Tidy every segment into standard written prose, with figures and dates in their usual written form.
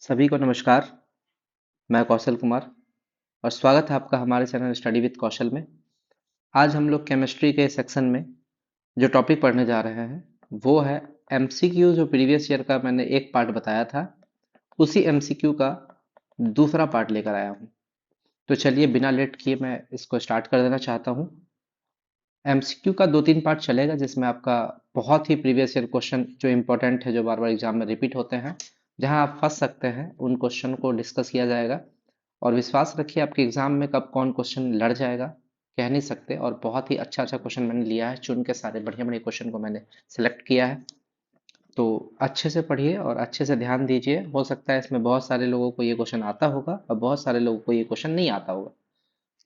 सभी को नमस्कार। मैं कौशल कुमार और स्वागत है आपका हमारे चैनल स्टडी विद कौशल में। आज हम लोग केमिस्ट्री के सेक्शन में जो टॉपिक पढ़ने जा रहे हैं वो है एमसीक्यू। जो प्रीवियस ईयर का मैंने एक पार्ट बताया था उसी एमसीक्यू का दूसरा पार्ट लेकर आया हूँ। तो चलिए बिना लेट किए मैं इसको स्टार्ट कर देना चाहता हूँ। एमसीक्यू का 2-3 पार्ट चलेगा जिसमें आपका बहुत ही प्रीवियस ईयर क्वेश्चन जो इंपॉर्टेंट है, जो बार बार एग्जाम में रिपीट होते हैं, जहां आप फंस सकते हैं, उन क्वेश्चन को डिस्कस किया जाएगा। और विश्वास रखिए आपके एग्जाम में कब कौन क्वेश्चन लड़ जाएगा कह नहीं सकते। और बहुत ही अच्छा अच्छा क्वेश्चन मैंने लिया है, चुन के सारे बढ़िया बढ़िया क्वेश्चन को मैंने सेलेक्ट किया है। तो अच्छे से पढ़िए और अच्छे से ध्यान दीजिए। हो सकता है इसमें बहुत सारे लोगों को ये क्वेश्चन आता होगा और बहुत सारे लोगों को ये क्वेश्चन नहीं आता होगा।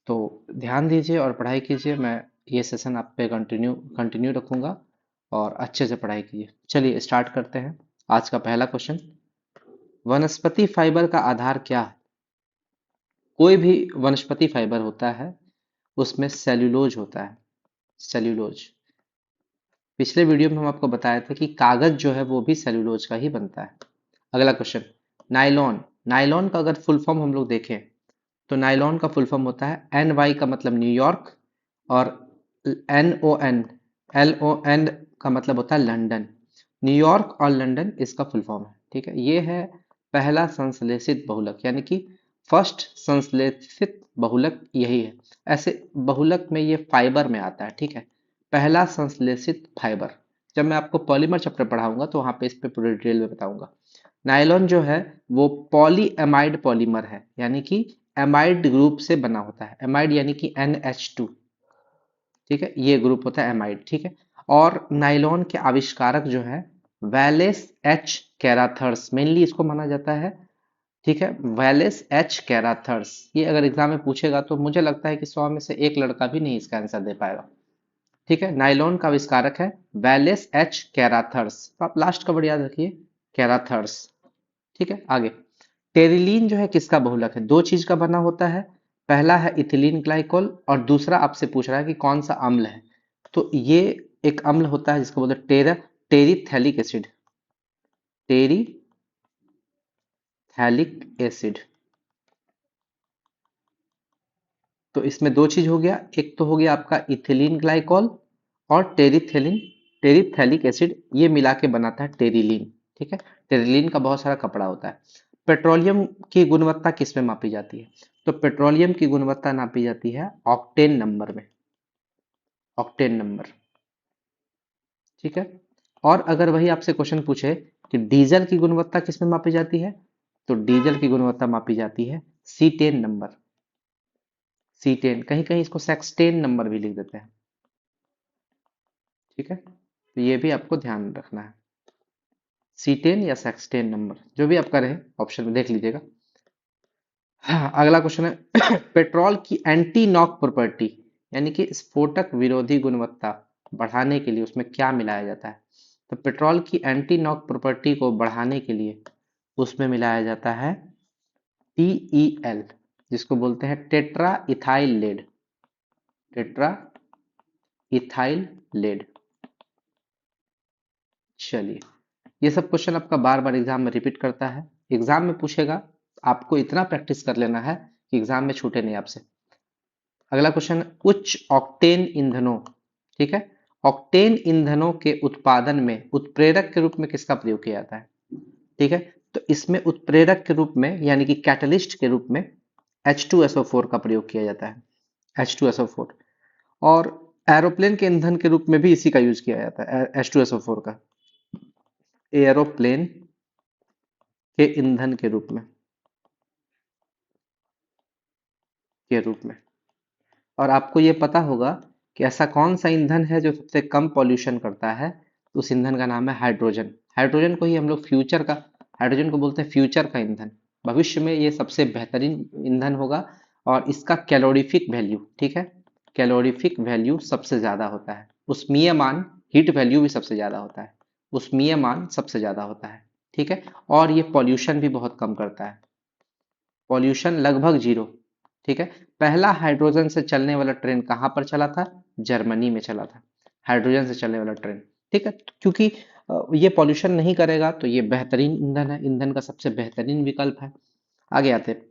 तो ध्यान दीजिए और पढ़ाई कीजिए। मैं ये सेशन आप पे कंटिन्यू कंटिन्यू रखूंगा और अच्छे से पढ़ाई कीजिए। चलिए स्टार्ट करते हैं। आज का पहला क्वेश्चन, वनस्पति फाइबर का आधार क्या है? कोई भी वनस्पति फाइबर होता है उसमें सेल्यूलोज होता है। सेल्यूलोज। पिछले वीडियो में हम आपको बताया था कि कागज जो है वो भी सेल्यूलोज का ही बनता है। अगला क्वेश्चन, नाइलॉन। नाइलॉन का अगर फुल फॉर्म हम लोग देखें तो नाइलॉन का फुल फॉर्म होता है NY का मतलब न्यूयॉर्क, और NON LON का मतलब होता है लंदन। न्यूयॉर्क और लंदन इसका फुल फॉर्म है। ठीक है, ये है पहला संश्लेषित बहुलक, यानी कि फर्स्ट संश्लेषित बहुलक यही है। ऐसे बहुलक में ये फाइबर में आता है। ठीक है, पहला संश्लेषित फाइबर। जब मैं आपको पॉलीमर चैप्टर पढ़ाऊंगा तो वहां पे इस पे पूरे डिटेल में बताऊंगा। नायलॉन जो है वो पॉलीएमाइड पॉलीमर है, यानी कि एमाइड ग्रुप से बना होता है। एमाइड यानी कि NH2। ठीक है, ये ग्रुप होता है एमाइड। ठीक है, और नायलॉन के आविष्कारक जो है वैलेस एच कैराथर्स, मेनली इसको माना जाता है। ठीक है, वैलेस एच कैराथर्स। ये अगर एग्जाम में पूछेगा तो मुझे लगता है कि 100 में से एक लड़का भी नहीं इसका आंसर दे पाएगा। ठीक है, नायलॉन का आविष्कारक है वैलेस एच कैराथर्स। तो आप लास्ट का वर्ड याद रखिए, कैराथर्स। ठीक है, आगे। टेरिलीन जो है किसका बहुलक है? दो चीज का बना होता है। पहला है इथिलीन ग्लाइकोल और दूसरा आपसे पूछ रहा है कि कौन सा अम्ल है। तो ये एक अम्ल होता है जिसको बोलते हैं टेरिथैलिक एसिड। टेरिथैलिक एसिड। तो इसमें दो चीज हो गया, एक तो हो गया आपका इथिलीन ग्लाइकोल और टेरिथैलिक एसिड, ये मिला के बनाता है टेरिलीन। ठीक है, टेरिलीन का बहुत सारा कपड़ा होता है। पेट्रोलियम की गुणवत्ता किस में मापी जाती है? तो पेट्रोलियम की गुणवत्ता नापी जाती है ऑक्टेन नंबर में। Octane number. ठीक है, और अगर वही आपसे क्वेश्चन पूछे कि डीजल की गुणवत्ता किस में मापी जाती है, तो डीजल की गुणवत्ता मापी जाती है C10 नंबर। C10, कहीं कहीं इसको सेक्सटेन नंबर भी लिख देते हैं। ठीक है, तो ये भी आपको ध्यान रखना है। C10 या सेक्सटेन नंबर, जो भी आपका रहे ऑप्शन में देख लीजिएगा। हाँ, अगला क्वेश्चन है पेट्रोल की एंटी नॉक प्रॉपर्टी, यानी कि स्फोटक विरोधी गुणवत्ता बढ़ाने के लिए उसमें क्या मिलाया जाता है? तो पेट्रोल की एंटी नॉक प्रॉपर्टी को बढ़ाने के लिए उसमें मिलाया जाता है TEL, जिसको बोलते हैं tetra ethyl lead. Tetra ethyl lead. चलिए, ये सब क्वेश्चन आपका बार बार एग्जाम में रिपीट करता है, एग्जाम में पूछेगा। आपको इतना प्रैक्टिस कर लेना है कि एग्जाम में छूटे नहीं आपसे। अगला क्वेश्चन, उच्च ऑक्टेन ईंधनों। ठीक है, ऑक्टेन ईंधनों के उत्पादन में उत्प्रेरक के रूप में किसका प्रयोग किया जाता है? ठीक है, तो इसमें उत्प्रेरक के रूप में यानी कि कैटलिस्ट के रूप में H2SO4 का प्रयोग किया जाता है। H2SO4। और एरोप्लेन के ईंधन के रूप में भी इसी का यूज किया जाता है, H2SO4 का, एरोप्लेन के ईंधन के रूप में। और आपको ये पता होगा कि ऐसा कौन सा ईंधन है जो सबसे कम पॉल्यूशन करता है? उस ईंधन का नाम है हाइड्रोजन। हाइड्रोजन को ही हम लोग फ्यूचर का, हाइड्रोजन को बोलते हैं फ्यूचर का ईंधन। भविष्य में ये सबसे बेहतरीन ईंधन होगा और इसका कैलोरीफिक वैल्यू, ठीक है, कैलोरीफिक वैल्यू सबसे ज्यादा होता है। उष्मीय मान, हीट वैल्यू भी सबसे ज्यादा होता है, उष्मीय मान सबसे ज्यादा होता है। ठीक है, और ये पॉल्यूशन भी बहुत कम करता है, पॉल्यूशन लगभग जीरो। ठीक है, पहला हाइड्रोजन से चलने वाला ट्रेन कहाँ पर चला था? जर्मनी में चला था, हाइड्रोजन से चलने वाला ट्रेन। ठीक है, क्योंकि ये पॉल्यूशन नहीं करेगा तो ये बेहतरीन ईंधन है, ईंधन का सबसे बेहतरीन विकल्प है। आगे आते हैं,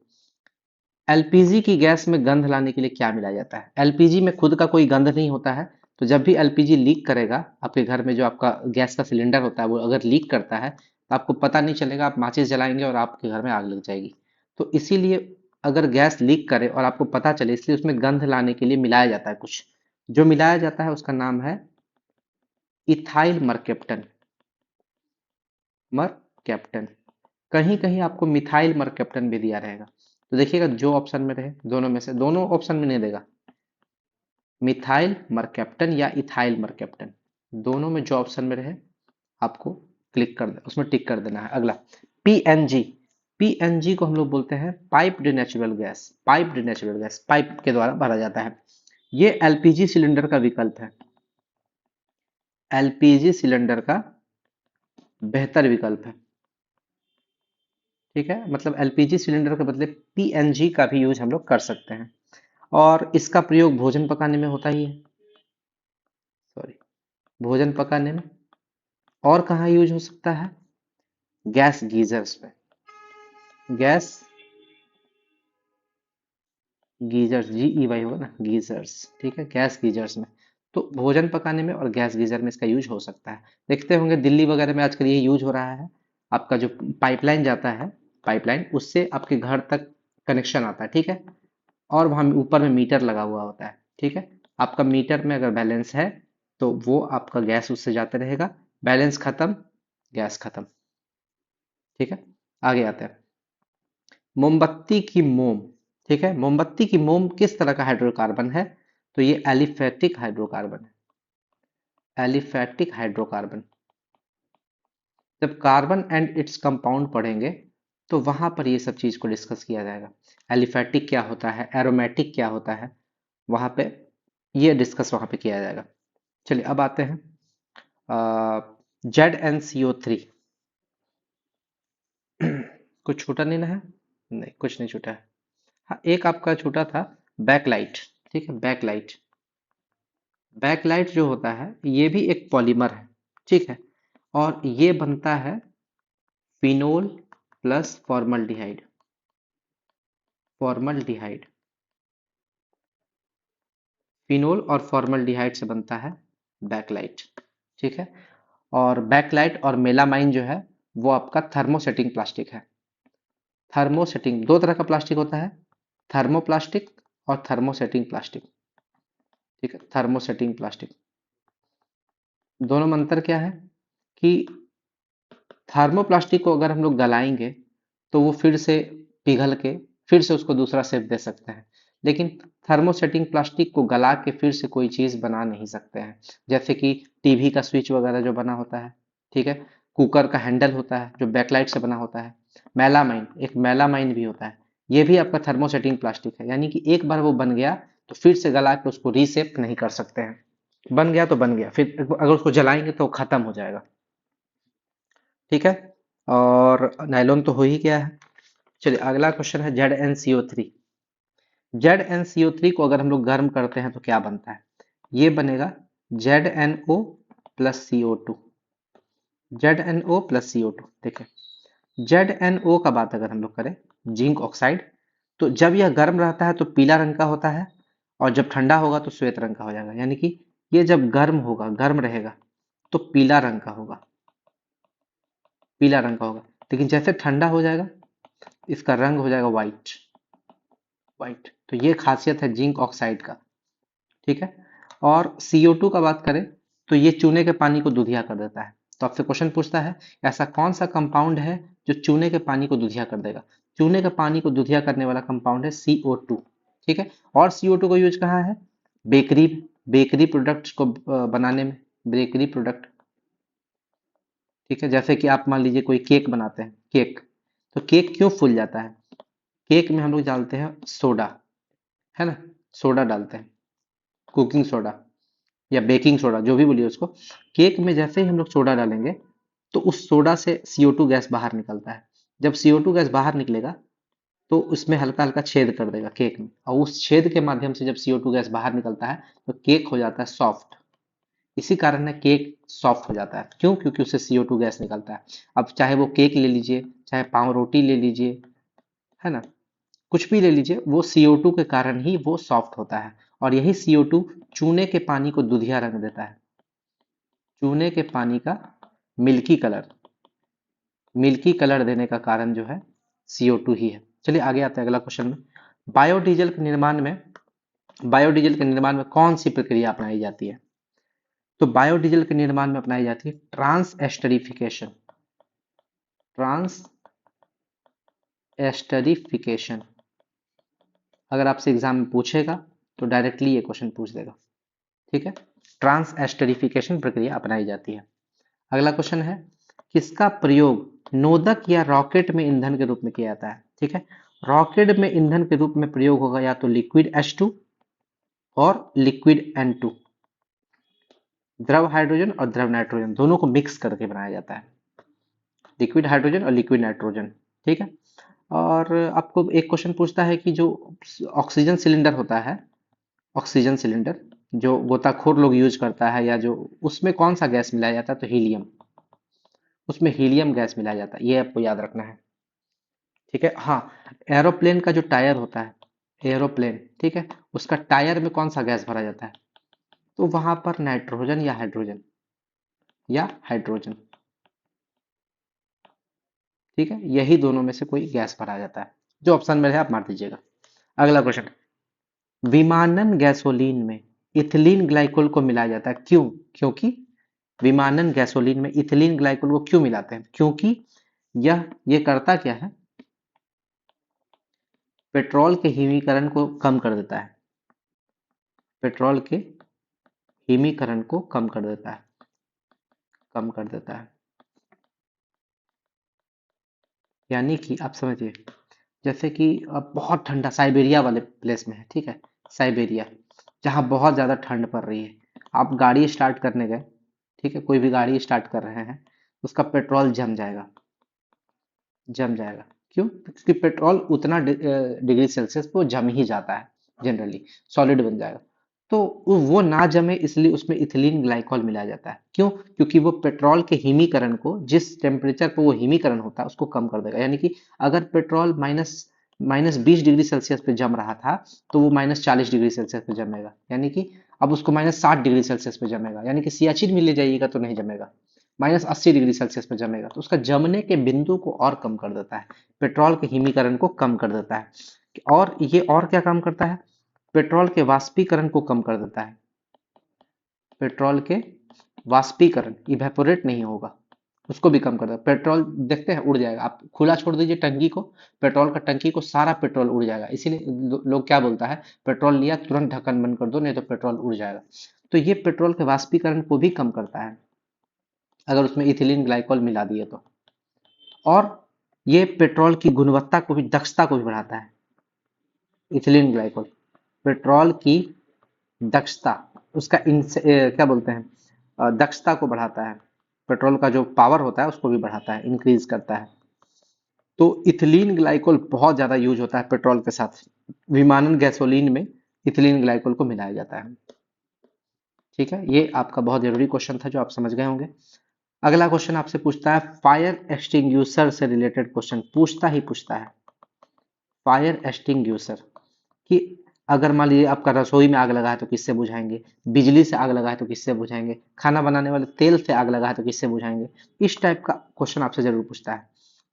एलपीजी की गैस में गंध लाने के लिए क्या मिलाया जाता है? एलपीजी में खुद का कोई गंध नहीं होता है, तो जब भी एलपीजी लीक करेगा, आपके घर में जो आपका गैस का सिलेंडर होता है वो अगर लीक करता है तो आपको पता नहीं चलेगा, आप माचिस जलाएंगे और आपके घर में आग लग जाएगी। तो इसीलिए अगर गैस लीक करे और आपको पता चले, इसलिए उसमें गंध लाने के लिए मिलाया जाता है कुछ। जो मिलाया जाता है उसका नाम है इथाइल मरकेप्टन। मरकेप्टन। कहीं कहीं आपको मिथाइल मरकेप्टन भी दिया रहेगा, तो देखिएगा जो ऑप्शन में रहे दोनों में से, दोनों ऑप्शन में नहीं देगा। मिथाइल मरकेप्टन या इथाइल मरकेप्टन, दोनों में जो ऑप्शन में रहे आपको क्लिक कर दे, उसमें टिक कर देना है। अगला पीएनजी। पीएनजी को हम लोग बोलते हैं piped natural gas. Piped natural gas pipe के द्वारा भरा जाता है। ये एलपीजी सिलेंडर का विकल्प है, एलपीजी सिलेंडर का बेहतर विकल्प है। ठीक है, मतलब एलपीजी सिलेंडर के बदले पीएनजी का भी यूज हम लोग कर सकते हैं, और इसका प्रयोग भोजन पकाने में होता ही है। सॉरी, भोजन पकाने में। और कहाँ यूज हो सकता है? गैस गीजर्स में। गैस गीजर्स, GEY होगा ना, गीजर्स। ठीक है, गैस गीजर्स में। तो भोजन पकाने में और गैस गीजर में इसका यूज हो सकता है। देखते होंगे दिल्ली वगैरह में आजकल ये यूज हो रहा है। आपका जो पाइपलाइन जाता है, पाइपलाइन उससे आपके घर तक कनेक्शन आता है। ठीक है, और वहाँ ऊपर में मीटर लगा हुआ होता है। ठीक है, आपका मीटर में अगर बैलेंस है तो वो आपका गैस उससे जाते रहेगा, बैलेंस खत्म, गैस खत्म। ठीक है, आगे आते हैं, मोमबत्ती की मोम। ठीक है, मोमबत्ती की मोम किस तरह का हाइड्रोकार्बन है? तो ये एलिफेटिक हाइड्रोकार्बन है, एलिफेटिक हाइड्रोकार्बन। जब कार्बन एंड इट्स कंपाउंड पढ़ेंगे तो वहां पर ये सब चीज को डिस्कस किया जाएगा। एलिफेटिक क्या होता है, एरोमेटिक क्या होता है, वहां पे ये डिस्कस वहां पे किया जाएगा। चलिए अब आते हैं ZnCO3। कुछ छूटा नहीं ना है? नहीं, कुछ नहीं छूटा है। हाँ, एक आपका छूटा था, बैकलाइट। ठीक है, बैकलाइट। बैकलाइट जो होता है ये भी एक पॉलीमर है। ठीक है, और ये बनता है phenol plus formaldehyde. Formaldehyde, phenol और फॉर्मल्डिहाइड से बनता है बैकलाइट। ठीक है, और बैकलाइट और मेलामाइन जो है वो आपका थर्मोसेटिंग प्लास्टिक है। थर्मोसेटिंग, दो तरह का प्लास्टिक होता है, थर्मोप्लास्टिक और थर्मोसेटिंग प्लास्टिक। ठीक है, थर्मोसेटिंग प्लास्टिक, दोनों में अंतर क्या है कि थर्मोप्लास्टिक को अगर हम लोग गलाएंगे तो वो फिर से पिघल के फिर से उसको दूसरा शेप दे सकते हैं, लेकिन थर्मोसेटिंग प्लास्टिक को गला के फिर से कोई चीज बना नहीं सकते हैं। जैसे कि टीवी का स्विच वगैरह जो बना होता है, ठीक है, कुकर का हैंडल होता है जो बैकलाइट से बना होता है, मेलामाइन, एक मेलामाइन भी होता है, ये भी आपका थर्मोसेटिंग प्लास्टिक है। यानी कि एक बार वो बन गया तो फिर से गला के उसको रीसेप नहीं कर सकते हैं। बन गया तो बन गया, फिर अगर उसको जलाएंगे तो खत्म हो जाएगा। ठीक है, और नायलॉन तो हो ही गया है। चलिए अगला क्वेश्चन है ZnCO3। ZnCO3 को अगर हम लोग गर्म करते हैं तो क्या बनता है? ये बनेगा ZnO plus CO2। ZnO plus CO2। ठीक है, ZnO का बात अगर हम लोग करें, जिंक ऑक्साइड, तो जब यह गर्म रहता है तो पीला रंग का होता है, और जब ठंडा होगा तो श्वेत रंग का हो जाएगा। यानी कि ये जब गर्म होगा, गर्म रहेगा तो पीला रंग का होगा, पीला रंग का होगा, लेकिन जैसे ठंडा हो जाएगा इसका रंग हो जाएगा व्हाइट। व्हाइट, तो ये खासियत है जिंक ऑक्साइड का। ठीक है, और CO2 का बात करें तो ये चूने के पानी को दूधिया कर देता है। तो आपसे क्वेश्चन पूछता है ऐसा कौन सा कंपाउंड है जो चूने के पानी को दूधिया कर देगा? चूने के पानी को दूधिया करने वाला कंपाउंड है CO2। ठीक है, और CO2 को यूज कहाँ है? बेकरी, बेकरी प्रोडक्ट्स को बनाने में, बेकरी प्रोडक्ट। ठीक है, जैसे कि आप मान लीजिए कोई केक बनाते हैं, केक, तो केक क्यों फूल जाता है? केक में हम लोग डालते हैं सोडा, है ना, सोडा डालते हैं, कुकिंग सोडा या बेकिंग सोडा, जो भी बोलिए उसको। केक में जैसे ही हम लोग सोडा डालेंगे तो उस सोडा से CO2 गैस बाहर निकलता है। जब CO2 गैस बाहर निकलेगा तो उसमें हल्का हल्का छेद कर देगा केक में, और उस छेद के माध्यम से जब CO2 गैस बाहर निकलता है तो केक हो जाता है सॉफ्ट। इसी कारण है केक सॉफ्ट हो जाता है। क्यों? क्योंकि उससे CO2 गैस निकलता है। अब चाहे वो केक ले लीजिए, चाहे पाव रोटी ले लीजिए, है ना, कुछ भी ले लीजिए, वो CO2 के कारण ही वो सॉफ्ट होता है। और यही CO2 चूने के पानी को दुधिया रंग देता है। चूने के पानी का मिल्की कलर, मिल्की कलर देने का कारण जो है CO2 ही है। चलिए आगे आते हैं अगला क्वेश्चन में। बायोडीजल के निर्माण में बायोडीजल के निर्माण में कौन सी प्रक्रिया अपनाई जाती है? तो बायोडीजल के निर्माण में अपनाई जाती है ट्रांस एस्टरिफिकेशन। Trans esterification. अगर आपसे एग्जाम में पूछेगा तो डायरेक्टली ये क्वेश्चन पूछ देगा। ठीक है, ट्रांस एस्टरिफिकेशन प्रक्रिया अपनाई जाती है। अगला क्वेश्चन है, किसका प्रयोग नोदक या रॉकेट में ईंधन के रूप में किया जाता है? ठीक है, रॉकेट में ईंधन के रूप में प्रयोग होगा या तो लिक्विड H2 और लिक्विड N2। द्रव हाइड्रोजन और द्रव नाइट्रोजन दोनों को मिक्स करके बनाया जाता है, लिक्विड हाइड्रोजन और लिक्विड नाइट्रोजन। ठीक है, और आपको एक क्वेश्चन पूछता है कि जो ऑक्सीजन सिलेंडर होता है, ऑक्सीजन सिलेंडर जो गोताखोर लोग यूज करता है, या जो उसमें कौन सा गैस मिलाया जाता है? तो हीलियम। उसमें हीलियम गैस मिलाया जाता है, ये आपको याद रखना है। ठीक है, हाँ, एरोप्लेन का जो टायर होता है, एरोप्लेन, ठीक है, उसका टायर में कौन सा गैस भरा जाता है? तो वहां पर नाइट्रोजन या हाइड्रोजन, या हाइड्रोजन। ठीक है, यही दोनों में से कोई गैस भरा जाता है। जो ऑप्शन में है आप मार दीजिएगा। अगला क्वेश्चन, विमानन गैसोलीन में इथिलीन ग्लाइकोल को मिलाया जाता है, क्यों? क्योंकि विमानन गैसोलीन में इथिलीन ग्लाइकोल को क्यों मिलाते हैं? क्योंकि ये करता क्या है? पेट्रोल के हिमीकरण को कम कर देता है। पेट्रोल के हिमीकरण को कम कर देता है, कम कर देता है। यानी कि आप समझिए, जैसे कि अब बहुत ठंडा साइबेरिया वाले प्लेस में है, ठीक है, साइबेरिया, जहाँ बहुत ज़्यादा ठंड पड़ रही है, आप गाड़ी स्टार्ट करने गए, ठीक है, कोई भी गाड़ी स्टार्ट कर रहे हैं, उसका पेट्रोल जम जाएगा, जम जाएगा। क्यों? क्योंकि पेट्रोल उतना डिग्री सेल्सियस पे वो जम ही जाता है, जनरली सॉलिड बन जाएगा। तो वो ना जमे इसलिए उसमें इथिलीन ग्लाइकॉल मिलाया जाता है। क्यों? क्योंकि वो पेट्रोल के हिमीकरण को, जिस टेम्परेचर पर वो हिमीकरण होता है उसको कम कर देगा। यानी कि अगर petrol minus minus 20 degree Celsius पे जम रहा था, तो वो -40 डिग्री सेल्सियस पे जमेगा। यानी कि अब उसको -60 डिग्री सेल्सियस पे जमेगा, यानी कि सियाचिन में ले जाइएगा तो नहीं जमेगा, -80 डिग्री सेल्सियस पे जमेगा। तो उसका जमने के बिंदु को और कम कर देता है, पेट्रोल के हिमीकरण को कम कर देता है। और ये और क्या काम करता है? पेट्रोल के वाष्पीकरण को कम कर देता है। पेट्रोल के वाष्पीकरण, इवेपोरेट नहीं होगा, उसको भी कम कर देता है। पेट्रोल देखते हैं उड़ जाएगा, आप खुला छोड़ दीजिए टंकी को, पेट्रोल का टंकी को, सारा पेट्रोल उड़ जाएगा। इसीलिए लोग क्या बोलता है, पेट्रोल लिया तुरंत ढक्कन बंद कर दो, नहीं तो पेट्रोल उड़ जाएगा। तो ये पेट्रोल के वाष्पीकरण को भी कम करता है अगर उसमें इथिलीन ग्लाइकॉल मिला दिए तो। और ये पेट्रोल की गुणवत्ता को भी, दक्षता को भी बढ़ाता है। इथिलीन ग्लाइकॉल पेट्रोल की दक्षता, उसका क्या बोलते हैं, दक्षता को बढ़ाता है। पेट्रोल का जो पावर होता है उसको भी बढ़ाता है, इंक्रीज करता है। तो इथिलीन ग्लाइकोल बहुत ज्यादा यूज होता है पेट्रोल के साथ। विमानन गैसोलीन में इथिलीन ग्लाइकोल को मिलाया जाता है। ठीक है, ये आपका बहुत जरूरी क्वेश्चन था जो आप समझ गए होंगे। अगला क्वेश्चन आपसे पूछता है फायर एक्सटिंग्यूशर से रिलेटेड क्वेश्चन, पूछता ही पूछता है फायर एक्सटिंग्यूशर, कि अगर मान लीजिए आपका रसोई में आग लगा है तो किससे बुझाएंगे, बिजली से आग लगा है तो किससे बुझाएंगे, खाना बनाने वाले तेल से आग लगा है तो किससे बुझाएंगे। इस टाइप का क्वेश्चन आपसे जरूर पूछता है।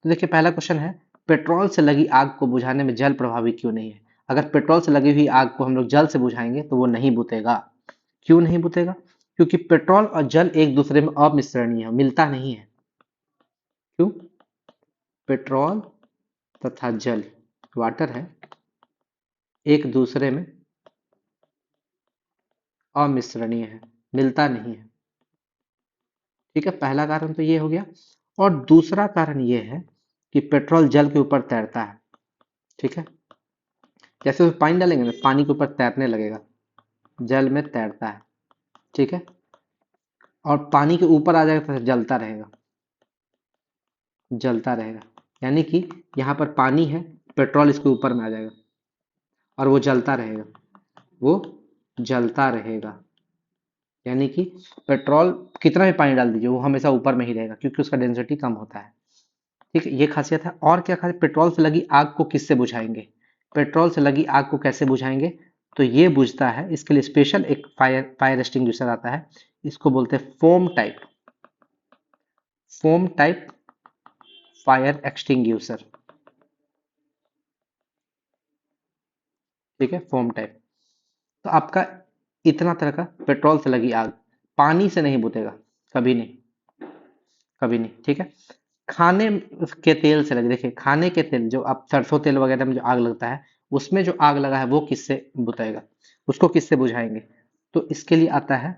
तो देखिए पहला क्वेश्चन है, पेट्रोल से लगी आग को बुझाने में जल प्रभावी क्यों नहीं है? अगर पेट्रोल से लगी हुई आग को हम लोग जल से बुझाएंगे तो वो नहीं बुतेगा। क्यों नहीं बुतेगा? क्योंकि पेट्रोल और जल एक दूसरे में अमिश्रणीय है, मिलता नहीं है। क्यों? पेट्रोल तथा जल, वाटर है, एक दूसरे में अमिश्रणीय है, मिलता नहीं है। ठीक है, पहला कारण तो ये हो गया। और दूसरा कारण ये है कि पेट्रोल जल के ऊपर तैरता है। ठीक है, जैसे उसमें पानी डालेंगे ना, पानी के ऊपर तैरने लगेगा, जल में तैरता है। ठीक है, और पानी के ऊपर आ जाएगा तो जलता रहेगा, जलता रहेगा। यानी कि यहाँ पर पानी है, पेट्रोल इसके ऊपर में आ जाएगा और वो जलता रहेगा, वो जलता रहेगा। यानी कि पेट्रोल कितना भी पानी डाल दीजिए वो हमेशा ऊपर में ही रहेगा क्योंकि उसका डेंसिटी कम होता है। ठीक है, ये खासियत है। और क्या खासियत, पेट्रोल से लगी आग को किससे बुझाएंगे? पेट्रोल से लगी आग को कैसे बुझाएंगे? तो ये बुझता है, इसके लिए स्पेशल एक फायर एक्सटिंग्विशर आता है, इसको बोलते हैं फोम टाइप फायर एक्सटिंग्विशर। ठीक है, फोम टाइप। तो आपका इतना तरह का पेट्रोल से लगी आग पानी से नहीं बुझेगा, कभी नहीं, कभी नहीं। ठीक है, खाने के तेल से लगे, देखिए खाने के तेल जो आप सरसों तेल वगैरह में जो आग लगता है, उसमें जो आग लगा है वो किससे बुझाएगा, उसको किससे बुझाएंगे? तो इसके लिए आता है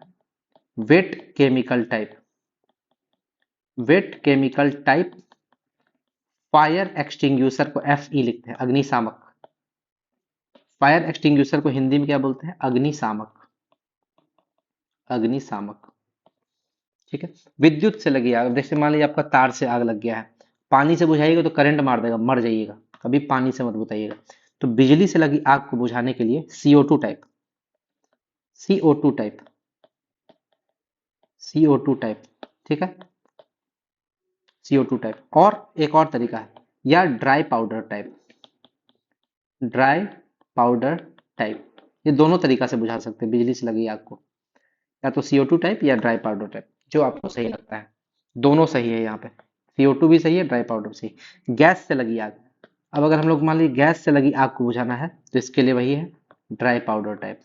wait chemical type, wait chemical type fire extinguisher को एफ ई लिखते हैं, अग्निशामक। फायर एक्सटिंग्विशर को हिंदी में क्या बोलते हैं? अग्निशामक, अग्निशामक। ठीक है, विद्युत से लगी आग, जैसे मान लीजिए आपका तार से आग लग गया है, पानी से बुझाइएगा तो करंट मार देगा, मर जाइएगा, कभी पानी से मत बुझाइएगा। तो बिजली से लगी आग को बुझाने के लिए CO2 type, CO2 type, CO2 type. ठीक है, CO2 टाइप। और एक और तरीका है, या dry powder type, dry powder type. ये दोनों तरीका से बुझा सकते हैं बिजली से लगी आग को, या तो CO2 टाइप या ड्राई पाउडर टाइप, जो आपको सही लगता है। दोनों सही है यहाँ पे, CO2 भी सही है, ड्राई पाउडर भी सही। गैस से लगी आग, अब अगर हम लोग मान लीजिए गैस से लगी आग को बुझाना है तो इसके लिए वही है dry powder type,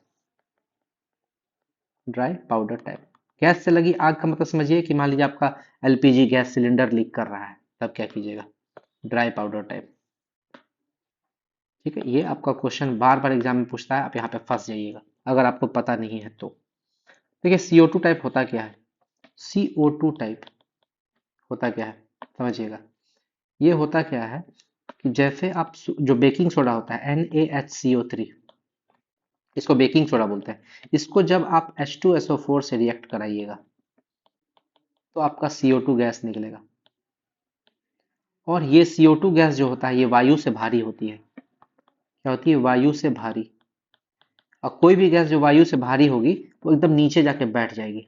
dry powder type. Gas से लगी आग का मतलब समझिए कि मान लीजिए आपका LPG गैस सिलेंडर लीक कर रहा है, तब क्या कीजिएगा? Dry powder type. ठीक है, ये आपका क्वेश्चन बार बार एग्जाम में पूछता है, आप यहाँ पे फंस जाइएगा अगर आपको पता नहीं है तो। देखिए CO2 टाइप होता क्या है, CO2 टाइप होता क्या है समझिएगा। ये होता क्या है कि जैसे आप जो बेकिंग सोडा होता है NaHCO3, इसको बेकिंग सोडा बोलते हैं, इसको जब आप H2SO4 से रिएक्ट कराइएगा तो आपका CO2 गैस निकलेगा। और ये CO2 गैस जो होता है ये वायु से भारी होती है। क्या होती है? वायु से भारी। और कोई भी गैस जो वायु से भारी होगी वो एकदम नीचे जाके बैठ जाएगी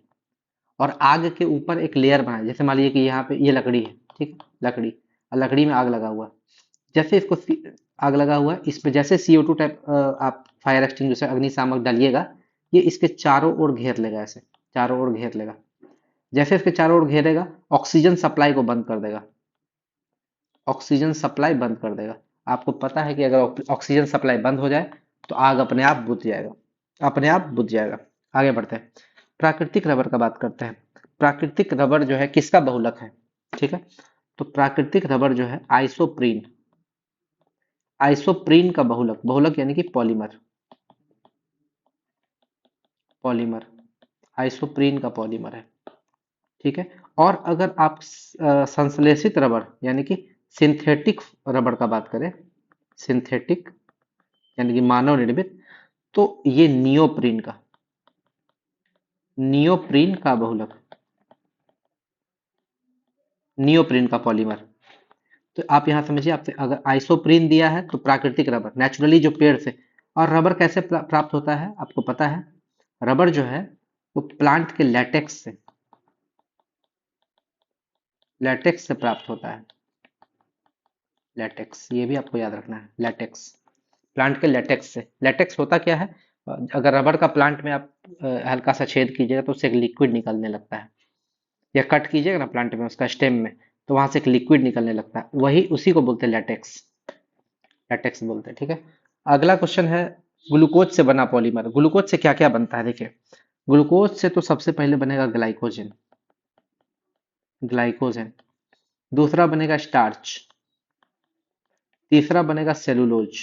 और आग के ऊपर एक लेयर बनाए, जैसे मान लीजिए कि यहाँ पे ये लकड़ी है, ठीक है, लकड़ी, और लकड़ी में आग लगा हुआ है। जैसे इसको आग लगा हुआ है, इस पे जैसे CO2 टाइप आप फायर एक्सटिंग्विशर अग्निशामक डालिएगा, ये इसके चारों ओर घेर लेगा, ऐसे चारों ओर घेर लेगा। जैसे इसके चारों ओर घेरेगा, ऑक्सीजन सप्लाई को बंद कर देगा, ऑक्सीजन सप्लाई बंद कर देगा। आपको पता है कि अगर ऑक्सीजन सप्लाई बंद हो जाए तो आग अपने आप बुझ जाएगा, अपने आप बुझ जाएगा। आगे बढ़ते हैं, प्राकृतिक रबर का बात करते हैं। प्राकृतिक रबर जो है किसका बहुलक है? ठीक है, तो प्राकृतिक रबर जो है आइसोप्रीन, आइसोप्रीन का बहुलक, बहुलक यानी कि पॉलीमर, पॉलीमर, आइसोप्रीन का पॉलीमर है। ठीक है, और अगर आप संश्लेषित रबर यानी कि सिंथेटिक रबर का बात करें, सिंथेटिक यानी कि मानव निर्मित, तो ये नियोप्रीन का, नियोप्रीन का बहुलक, नियोप्रीन का पॉलीमर। तो आप यहां समझिए, आपसे अगर आइसोप्रीन दिया है तो प्राकृतिक रबर नेचुरली जो पेड़ से, और रबर कैसे प्राप्त होता है आपको पता है? रबर जो है वो प्लांट के लेटेक्स से, लेटेक्स से प्राप्त होता है। लेटेक्स, ये भी आपको याद रखना है, लेटेक्स, प्लांट के लेटेक्स से। लेटेक्स होता क्या है, अगर रबर का प्लांट में आप हल्का सा छेद कीजिएगा तो उससे एक लिक्विड निकलने लगता है, या कट कीजिएगा ना प्लांट में उसका स्टेम में, तो वहां से एक लिक्विड निकलने लगता है, वही उसी को बोलते हैं लेटेक्स, लेटेक्स बोलते हैं। ठीक है, अगला क्वेश्चन है ग्लूकोज से बना पॉलीमर। ग्लूकोज से क्या क्या बनता है? देखिए, ग्लूकोज से तो सबसे पहले बनेगा ग्लाइकोजन, ग्लाइकोजन। दूसरा बनेगा स्टार्च, तीसरा बनेगा सेलुलोज,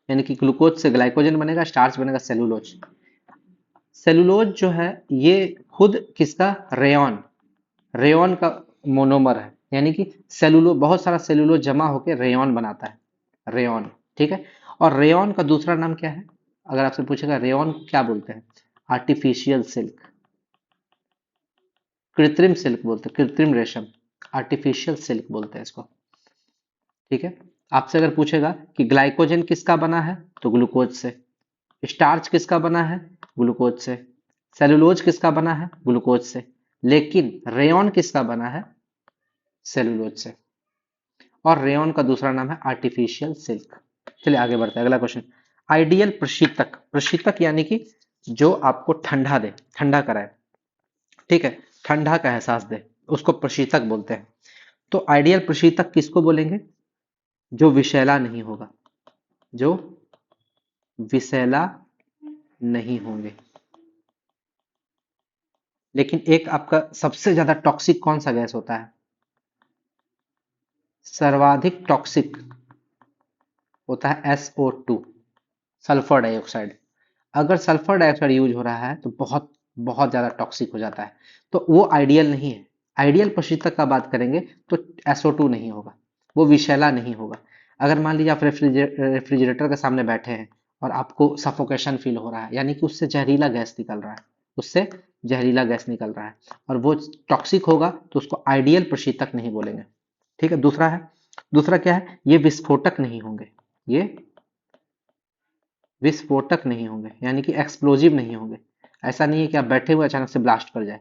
यानी कि ग्लूकोज से ग्लाइकोजन बनेगा, स्टार्च बनेगा, सेलुलोज। सेलुलोज जो है ये खुद किसका, रेयन, रेयन का मोनोमर है, यानी कि सेलुलो, बहुत सारा सेलुलोज जमा होकर रेयन बनाता है, रेयन। ठीक है, और रेयन का दूसरा नाम क्या है? अगर आपसे पूछेगा रेयन को क्या बोलते हैं? आर्टिफिशियल सिल्क, कृत्रिम सिल्क बोलते हैं, कृत्रिम रेशम, आर्टिफिशियल सिल्क बोलते हैं इसको। ठीक है, आपसे अगर पूछेगा कि ग्लाइकोजन किसका बना है तो ग्लूकोज से, स्टार्च किसका बना है? ग्लूकोज से। सेलुलोज किसका बना है? ग्लूकोज से। लेकिन रेयॉन किसका बना है? सेलुलोज से। और रेयॉन का दूसरा नाम है आर्टिफिशियल सिल्क। चलिए आगे बढ़ते हैं, अगला क्वेश्चन। आइडियल प्रशीतक, प्रशीतक यानी कि जो आपको ठंडा दे, ठंडा कराए, ठीक है, ठंडा का एहसास दे, उसको प्रशीतक बोलते हैं। तो आइडियल प्रशीतक किसको बोलेंगे? जो विषैला नहीं होगा, जो विषैला नहीं होंगे। लेकिन एक आपका सबसे ज्यादा टॉक्सिक कौन सा गैस होता है? सर्वाधिक टॉक्सिक होता है SO2, सल्फर डाइऑक्साइड। अगर सल्फर डाइऑक्साइड यूज हो रहा है तो बहुत बहुत ज्यादा टॉक्सिक हो जाता है, तो वो आइडियल नहीं है। आइडियल प्रशीतक का बात करेंगे तो SO2 नहीं होगा, वो विषैला नहीं होगा। अगर मान लीजिए आप रेफ्रिजरेटर के सामने बैठे हैं और आपको सफोकेशन फील हो रहा है, यानी कि उससे जहरीला गैस निकल रहा है, उससे जहरीला गैस निकल रहा है और वो टॉक्सिक होगा, तो उसको आइडियल प्रशीतक नहीं बोलेंगे। ठीक है, दूसरा है, दूसरा क्या है? ये विस्फोटक नहीं होंगे, ये विस्फोटक नहीं होंगे, यानी कि एक्सप्लोजिव नहीं होंगे। ऐसा नहीं है कि आप बैठे हुए अचानक से ब्लास्ट कर जाए,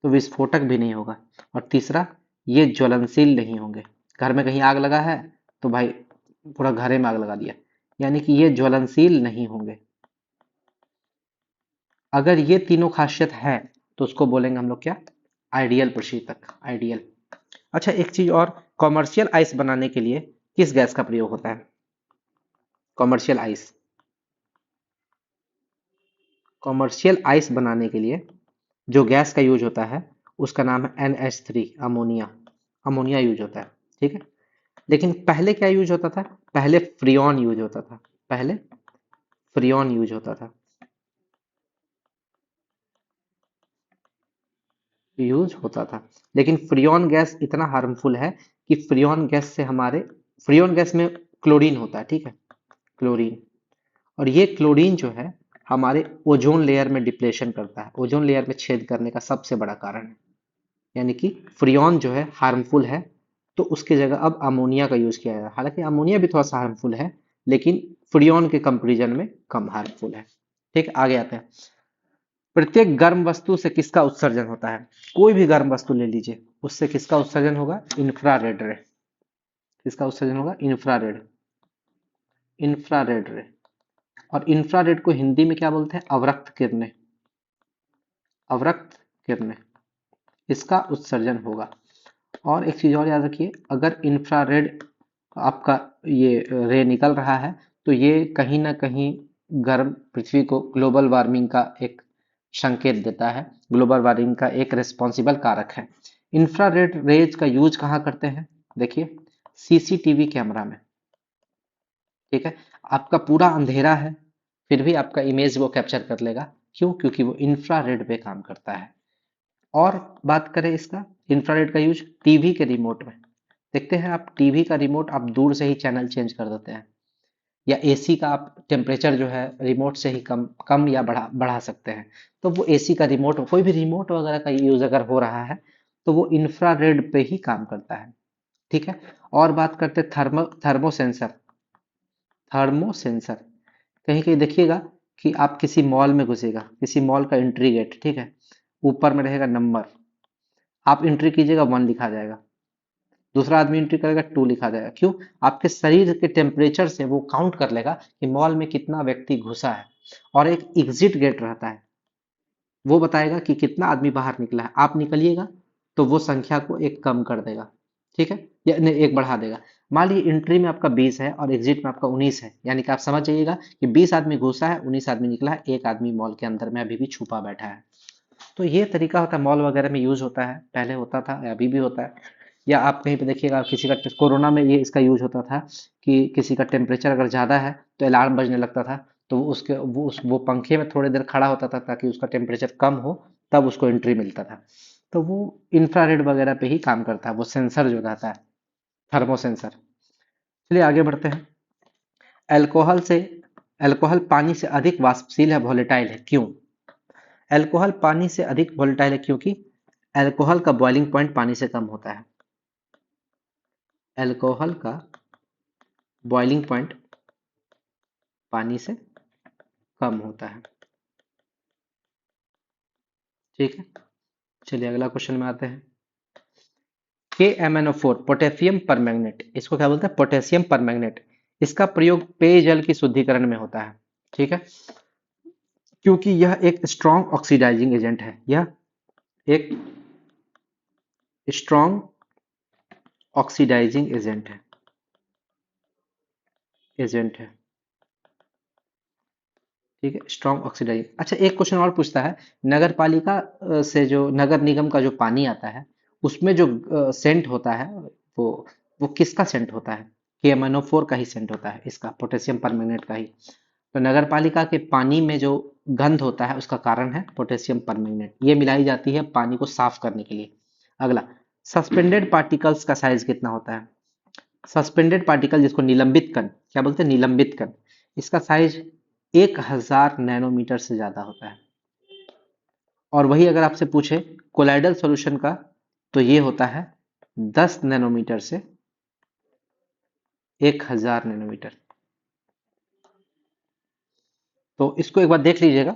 तो विस्फोटक भी नहीं होगा। और तीसरा, ये ज्वलनशील नहीं होंगे। घर में कहीं आग लगा है तो भाई पूरा घरे में आग लगा दिया, यानी कि ये ज्वलनशील नहीं होंगे। अगर ये तीनों खासियत है तो उसको बोलेंगे हम लोग क्या? आइडियल प्रशीतक, आइडियल। अच्छा एक चीज और, कॉमर्शियल आइस बनाने के लिए किस गैस का प्रयोग होता है? कॉमर्शियल आइस, कॉमर्शियल आइस बनाने के लिए जो गैस का यूज होता है उसका नाम है NH3, अमोनिया। अमोनिया यूज होता है, ठीक है। लेकिन पहले क्या यूज होता था? पहले फ्रियोन यूज होता था, पहले फ्रियोन यूज होता था, यूज होता था। लेकिन फ्रियोन गैस इतना हार्मफुल है कि फ्रियोन गैस से हमारे, फ्रियोन गैस में क्लोरीन होता है, ठीक है, क्लोरीन। और ये क्लोरीन जो है हमारे ओजोन लेयर में डिप्लेशन करता है, ओजोन लेयर में छेद करने का सबसे बड़ा कारण है। यानी कि फ्रियोन जो है हार्मफुल है, तो उसकी जगह अब अमोनिया का यूज किया जाए। हालांकि अमोनिया भी थोड़ा सा हार्मफुल है, लेकिन फ्रियोन के कंपैरिजन में कम हार्मफुल है। ठीक, आगे आते हैं। प्रत्येक गर्म वस्तु से किसका उत्सर्जन होता है? कोई भी गर्म वस्तु ले लीजिए, उससे किसका उत्सर्जन होगा? इंफ्रारेड रे। किसका उत्सर्जन होगा? इंफ्रारेड, इंफ्रारेड रे। और इंफ्रारेड को हिंदी में क्या बोलते हैं? अवरक्त किरणें, अवरक्त किरणें, इसका उत्सर्जन होगा। और एक चीज और याद रखिए, अगर इंफ्रारेड आपका ये रे निकल रहा है तो ये कहीं ना कहीं गर्म पृथ्वी को ग्लोबल वार्मिंग का एक संकेत देता है, ग्लोबल वार्मिंग का एक रिस्पॉन्सिबल कारक है। इंफ्रारेड रेज का यूज कहाँ करते हैं? देखिए, CCTV कैमरा में, ठीक है। आपका पूरा अंधेरा है, फिर भी आपका इमेज वो कैप्चर कर लेगा। क्यों? क्योंकि वो इंफ्रारेड पे काम करता है। और बात करें इसका, इंफ्रारेड का यूज टीवी के रिमोट में, देखते हैं आप टीवी का रिमोट आप दूर से ही चैनल चेंज कर देते हैं, या एसी का आप टेम्परेचर जो है रिमोट से ही कम कम या बढ़ा बढ़ा सकते हैं। तो वो एसी का रिमोट, कोई भी रिमोट वगैरह का यूज अगर हो रहा है तो वो इंफ्रारेड पे ही काम करता है, ठीक है। और बात करते हैं थर्मो सेंसर, थर्मो सेंसर। कहीं कहीं देखिएगा कि आप किसी मॉल में घुसेगा, किसी मॉल का एंट्री गेट, ठीक है, ऊपर में रहेगा नंबर, आप एंट्री कीजिएगा 1 लिखा जाएगा, दूसरा आदमी एंट्री करेगा 2 लिखा जाएगा। क्यों? आपके शरीर के टेम्परेचर से वो काउंट कर लेगा कि मॉल में कितना व्यक्ति घुसा है। और एक एग्जिट गेट रहता है, वो बताएगा कि कितना आदमी बाहर निकला है। आप निकलिएगा तो वो संख्या को एक कम कर देगा, ठीक है, या नहीं, एक बढ़ा देगा। मान लीजिए एंट्री में आपका 20 है और एग्जिट में आपका 19 है, यानी कि आप समझ जाइएगा कि 20 आदमी घुसा है, 19 आदमी निकला है, एक आदमी मॉल के अंदर में अभी भी छुपा बैठा है। तो ये तरीका होता है, मॉल वगैरह में यूज होता है, पहले होता था या अभी भी होता है। या आप कहीं पे देखिएगा, किसी का कोरोना में ये इसका यूज होता था कि किसी का टेम्परेचर अगर ज़्यादा है तो अलार्म बजने लगता था, तो वो पंखे में थोड़ी देर खड़ा होता था ताकि उसका टेम्परेचर कम हो, तब उसको एंट्री मिलता था। तो वो इंफ्रारेड वगैरह पे ही काम करता है, वो सेंसर जो रहता है, थर्मो सेंसर। चलिए आगे बढ़ते हैं। एल्कोहल से, एल्कोहल पानी से अधिक वाष्पशील है, वोलेटाइल है, क्यों? एल्कोहल पानी से अधिक वोलेटाइल है क्योंकि एल्कोहल का बॉइलिंग पॉइंट पानी से कम होता है। एल्कोहल का बॉइलिंग पॉइंट पानी से कम होता है। ठीक है, चलिए अगला क्वेश्चन में आते हैं। KMnO4 पोटेशियम परमैंगनेट, इसको क्या बोलते हैं? Potassium permanganate. इसका प्रयोग पेयजल की शुद्धिकरण में होता है। ठीक है, क्योंकि यह एक स्ट्रॉन्ग ऑक्सीडाइजिंग एजेंट है। यह एक स्ट्रॉन्ग ऑक्सीडाइजिंग एजेंट है। ठीक है, स्ट्रॉन्ग ऑक्सीडाइजिंग। अच्छा, एक क्वेश्चन और पूछता है, नगर पालिका से जो नगर निगम का जो पानी आता है, उसमें जो सेंट होता है, वो वो किसका सेंट होता है? KMnO4 का ही सेंट होता है, इसका पोटेशियम परमैंगनेट का ही। तो नगर पालिका के पानी में जो गंध होता है, उसका कारण है पोटेशियम परमैंगनेट। ये मिलाई जाती है पानी को साफ करने के लिए। अगला, सस्पेंडेड पार्टिकल्स का साइज कितना होता है? सस्पेंडेड पार्टिकल, जिसको निलंबित कण क्या बोलते हैं? निलंबित कण। इसका साइज 1000 नैनोमीटर से ज्यादा होता है। और वही अगर आपसे पूछे कोलाइडल सॉल्यूशन का, तो ये होता है 10 नैनोमीटर से 1000 नैनोमीटर। तो इसको एक बार देख लीजिएगा,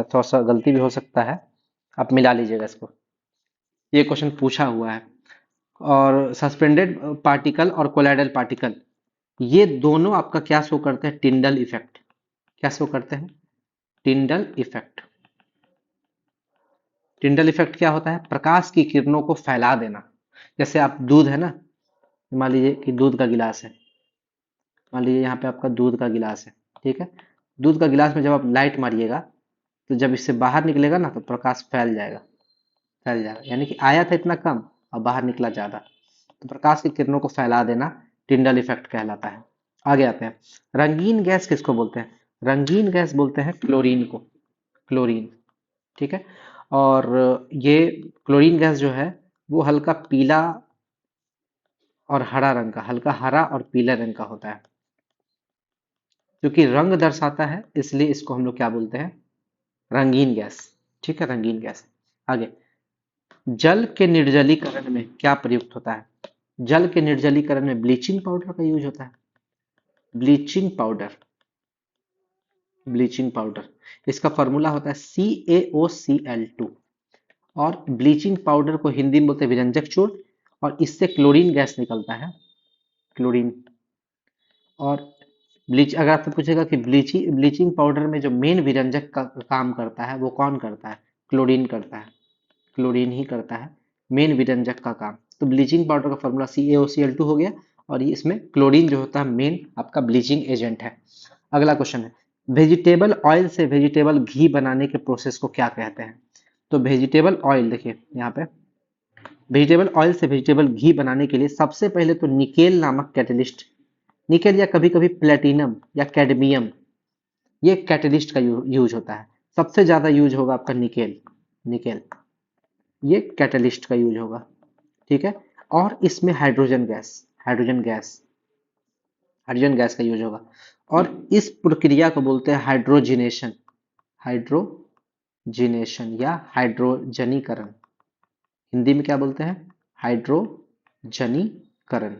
थोड़ा सा गलती भी हो सकता है, आप मिला लीजिएगा इसको। ये क्वेश्चन पूछा हुआ है। और सस्पेंडेड पार्टिकल और कोलाइडल पार्टिकल, ये दोनों आपका क्या शो करते हैं? Tyndall effect. क्या शो करते हैं? Tyndall effect. टिंडल इफेक्ट क्या होता है? प्रकाश की किरणों को फैला देना। जैसे आप दूध है ना, मान लीजिए कि दूध का गिलास है, मान लीजिए यहाँ पे आपका दूध का गिलास है। ठीक है, दूध का गिलास में जब आप लाइट मारिएगा, तो जब इससे बाहर निकलेगा ना, तो प्रकाश फैल जाएगा, यानी कि आया था इतना कम और बाहर निकला ज्यादा। तो प्रकाश की किरणों को फैला देना टिंडल इफेक्ट कहलाता है। आगे आते हैं, रंगीन गैस किसको बोलते हैं? रंगीन गैस बोलते हैं क्लोरीन को। क्लोरीन। ठीक है, और ये क्लोरीन गैस जो है, वो हल्का पीला और हरा रंग का, हल्का हरा और पीला रंग का होता है। क्योंकि रंग दर्शाता है, इसलिए इसको हम लोग क्या बोलते हैं? रंगीन गैस। ठीक है, रंगीन गैस। आगे, जल के निर्जलीकरण में क्या प्रयुक्त होता है? जल के निर्जलीकरण में ब्लीचिंग पाउडर का यूज होता है। Bleaching powder. ब्लीचिंग पाउडर, इसका फॉर्मूला होता है CaOCl2। और ब्लीचिंग पाउडर को हिंदी में बोलते हैं विरंजक चूर्ण, और इससे क्लोरीन गैस निकलता है। क्लोरीन। और अगर आपसे पूछेगा कि ब्लीचिंग पाउडर में जो मेन विरंजक का काम करता है, वो कौन करता है? क्लोरीन करता है। क्लोरीन ही करता है मेन विरंजक का काम। तो ब्लीचिंग पाउडर का फॉर्मूला CaOCl2 हो गया, और ये इसमें क्लोरीन जो होता है मेन आपका ब्लीचिंग एजेंट है। अगला क्वेश्चन है, वेजिटेबल ऑयल से वेजिटेबल घी बनाने के प्रोसेस को क्या कहते हैं? तो वेजिटेबल ऑयल, देखिए यहाँ पे, वेजिटेबल ऑयल से वेजिटेबल घी बनाने के लिए सबसे पहले तो निकेल नामक कैटलिस्ट, निकेल या कभी कभी प्लेटिनम या कैडमियम, ये कैटलिस्ट का यूज होता है। सबसे ज्यादा यूज होगा आपका निकेल। निकेल, ये कैटलिस्ट का यूज होगा। ठीक है, और इसमें हाइड्रोजन गैस का यूज होगा। और इस प्रक्रिया को बोलते हैं हाइड्रोजिनेशन। हाइड्रोजिनेशन या हाइड्रोजनीकरण। हिंदी में क्या बोलते हैं? हाइड्रोजनीकरण।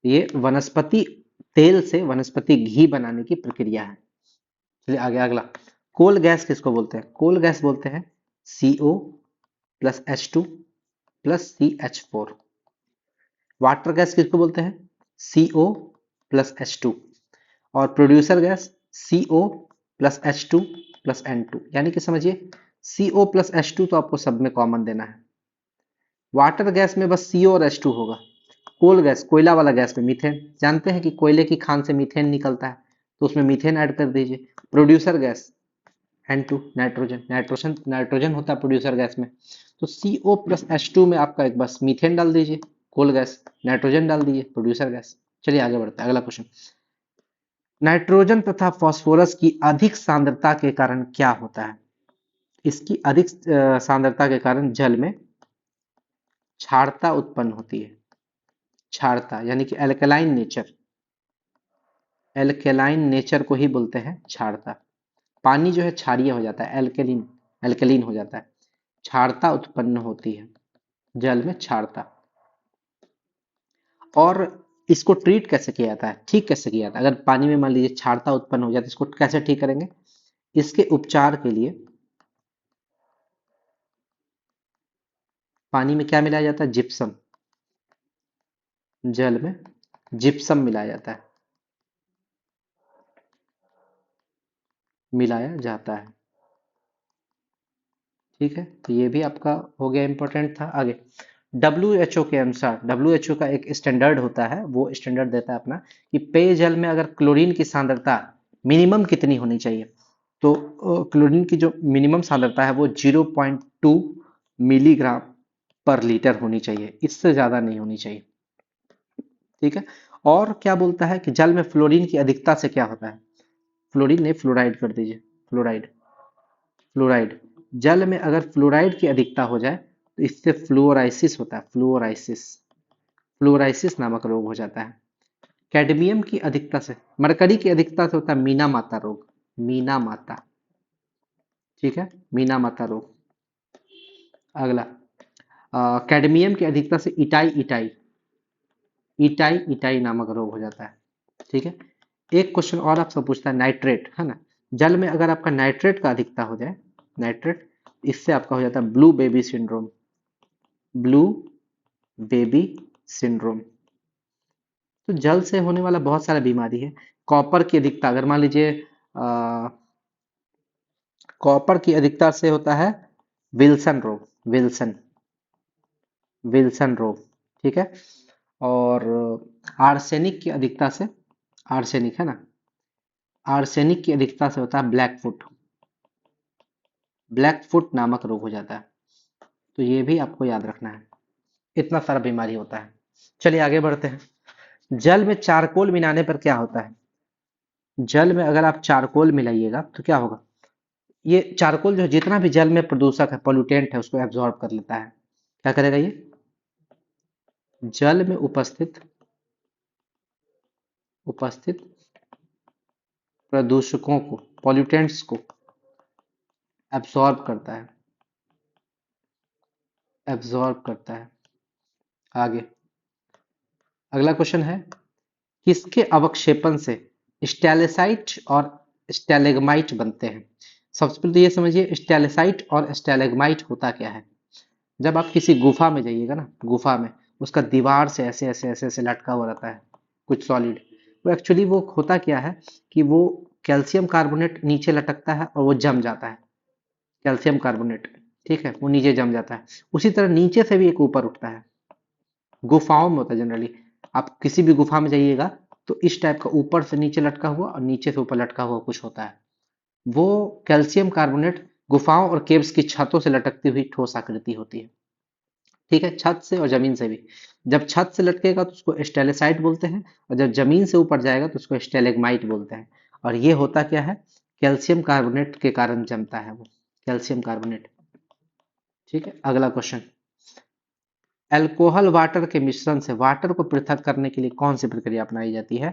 ये वनस्पति तेल से वनस्पति घी बनाने की प्रक्रिया है। चलिए आगे, अगला, कोल गैस किसको बोलते हैं? कोल गैस बोलते हैं CO+H2+CH4। वाटर गैस किसको बोलते हैं? CO+H2। और प्रोड्यूसर गैस CO+H2+N2। यानी कि समझिए, CO+H2 तो आपको सब में कॉमन देना है। वाटर गैस में बस CO और H2 होगा। कोल गैस, कोयला वाला गैस में मीथेन, जानते हैं कि कोयले की खान से मीथेन निकलता है, तो उसमें मीथेन ऐड कर दीजिए। Producer gas N2, nitrogen. Nitrogen होता है प्रोड्यूसर गैस में। तो CO+H2 में आपका एक बस मीथेन डाल दीजिए, कोल गैस, नाइट्रोजन डाल दीजिए, प्रोड्यूसर गैस। चलिए आगे बढ़ते हैं, अगला क्वेश्चन। नाइट्रोजन तथा फास्फोरस की अधिक सांद्रता के कारण क्या होता है? इसकी अधिक सांद्रता के कारण जल में क्षारता उत्पन्न होती है। क्षारता यानी कि एल्कलाइन नेचर। एल्केलाइन नेचर को ही बोलते हैं क्षारता। पानी जो है क्षारीय हो जाता है, एल्केलिन हो जाता है। क्षारता उत्पन्न होती है जल में, क्षारता। और इसको ट्रीट कैसे किया जाता है, ठीक कैसे किया जाता है? अगर पानी में मान लीजिए क्षारता उत्पन्न हो जाए, तो इसको कैसे ठीक करेंगे? इसके उपचार के लिए पानी में क्या मिलाया जाता है? जिप्सम। जल में जिप्सम मिलाया जाता है, मिलाया जाता है। ठीक है, तो ये भी आपका हो गया, इंपॉर्टेंट था। आगे WHO के अनुसार, WHO का एक स्टैंडर्ड होता है, वो स्टैंडर्ड देता है अपना कि पेयजल में अगर क्लोरीन की सांद्रता मिनिमम कितनी होनी चाहिए। तो क्लोरीन की जो मिनिमम सांद्रता है वो 0.2 मिलीग्राम पर लीटर होनी चाहिए, इससे ज्यादा नहीं होनी चाहिए। ठीक है, और क्या बोलता है कि जल में फ्लोरीन की अधिकता से क्या होता है? फ्लोरीन नहीं, फ्लोराइड कर दीजिए, फ्लोराइड। फ्लोराइड, जल में अगर फ्लोराइड की अधिकता हो जाए तो इससे फ्लोराइसिस होता है, फ्लोराइसिस, फ्लोराइसिस नामक रोग हो जाता है। कैडमियम की अधिकता से, मरकरी की अधिकता से होता है मीना माता रोग, मीना माता। ठीक है, मीना माता रोग। अगला कैडमियम की अधिकता से इटाई इटाई, इटाई इटाई नामक रोग हो जाता है। ठीक है, एक क्वेश्चन और आपसे पूछता है, नाइट्रेट है ना, जल में अगर आपका नाइट्रेट का अधिकता हो जाए, नाइट्रेट, इससे आपका हो जाता है blue baby syndrome, blue baby syndrome. तो जल से होने वाला बहुत सारा बीमारी है। कॉपर की अधिकता, अगर मान लीजिए कॉपर की अधिकता से होता है विल्सन रोग, विल्सन, विल्सन रोग। ठीक है, और आर्सेनिक की अधिकता से, आर्सेनिक है ना, आर्सेनिक की अधिकता से होता है ब्लैक फुट, ब्लैक फुट नामक रोग हो जाता है। तो ये भी आपको याद रखना है, इतना सारा बीमारी होता है। चलिए आगे बढ़ते हैं। जल में चारकोल मिलाने पर क्या होता है? जल में अगर आप चारकोल मिलाइएगा तो क्या होगा? ये चारकोल जो है, जितना भी जल में प्रदूषक है, पोल्यूटेंट है, उसको एब्जॉर्ब कर लेता है। क्या करेगा ये? जल में उपस्थित उपस्थित प्रदूषकों को, पॉल्यूटेंट्स को एब्जॉर्ब करता है, एब्जॉर्ब करता है। आगे अगला क्वेश्चन है, किसके अवक्षेपण से स्टैलेसाइट और स्टैलेग्माइट बनते हैं? सबसे पहले तो ये समझिए स्टैलेसाइट और स्टैलेग्माइट होता क्या है। जब आप किसी गुफा में जाइएगा ना, गुफा में उसका दीवार से ऐसे ऐसे ऐसे ऐसे लटका हुआ रहता है कुछ सॉलिड, वो एक्चुअली वो होता क्या है कि वो कैल्शियम कार्बोनेट नीचे लटकता है और वो जम जाता है, कैल्शियम कार्बोनेट। ठीक है, वो नीचे जम जाता है। उसी तरह नीचे से भी एक ऊपर उठता है, गुफाओं में होता है जनरली। आप किसी भी गुफा में जाइएगा तो इस टाइप का ऊपर से नीचे लटका हुआ और नीचे से ऊपर लटका हुआ कुछ होता है, वो कैल्शियम कार्बोनेट गुफाओं और केव्स की छतों से लटकती हुई ठोस आकृति होती है। ठीक है, छत से और जमीन से भी। जब छत से लटकेगा तो उसको स्टेलेसाइट बोलते हैं, और जब जमीन से ऊपर जाएगा तो उसको स्टेलेग्माइट बोलते हैं। और ये होता क्या है? कैल्शियम कार्बोनेट के कारण जमता है वो, कैल्शियम कार्बोनेट। ठीक है, अगला क्वेश्चन, अल्कोहल वाटर के मिश्रण से वाटर को पृथक करने के लिए कौन सी प्रक्रिया अपनाई जाती है?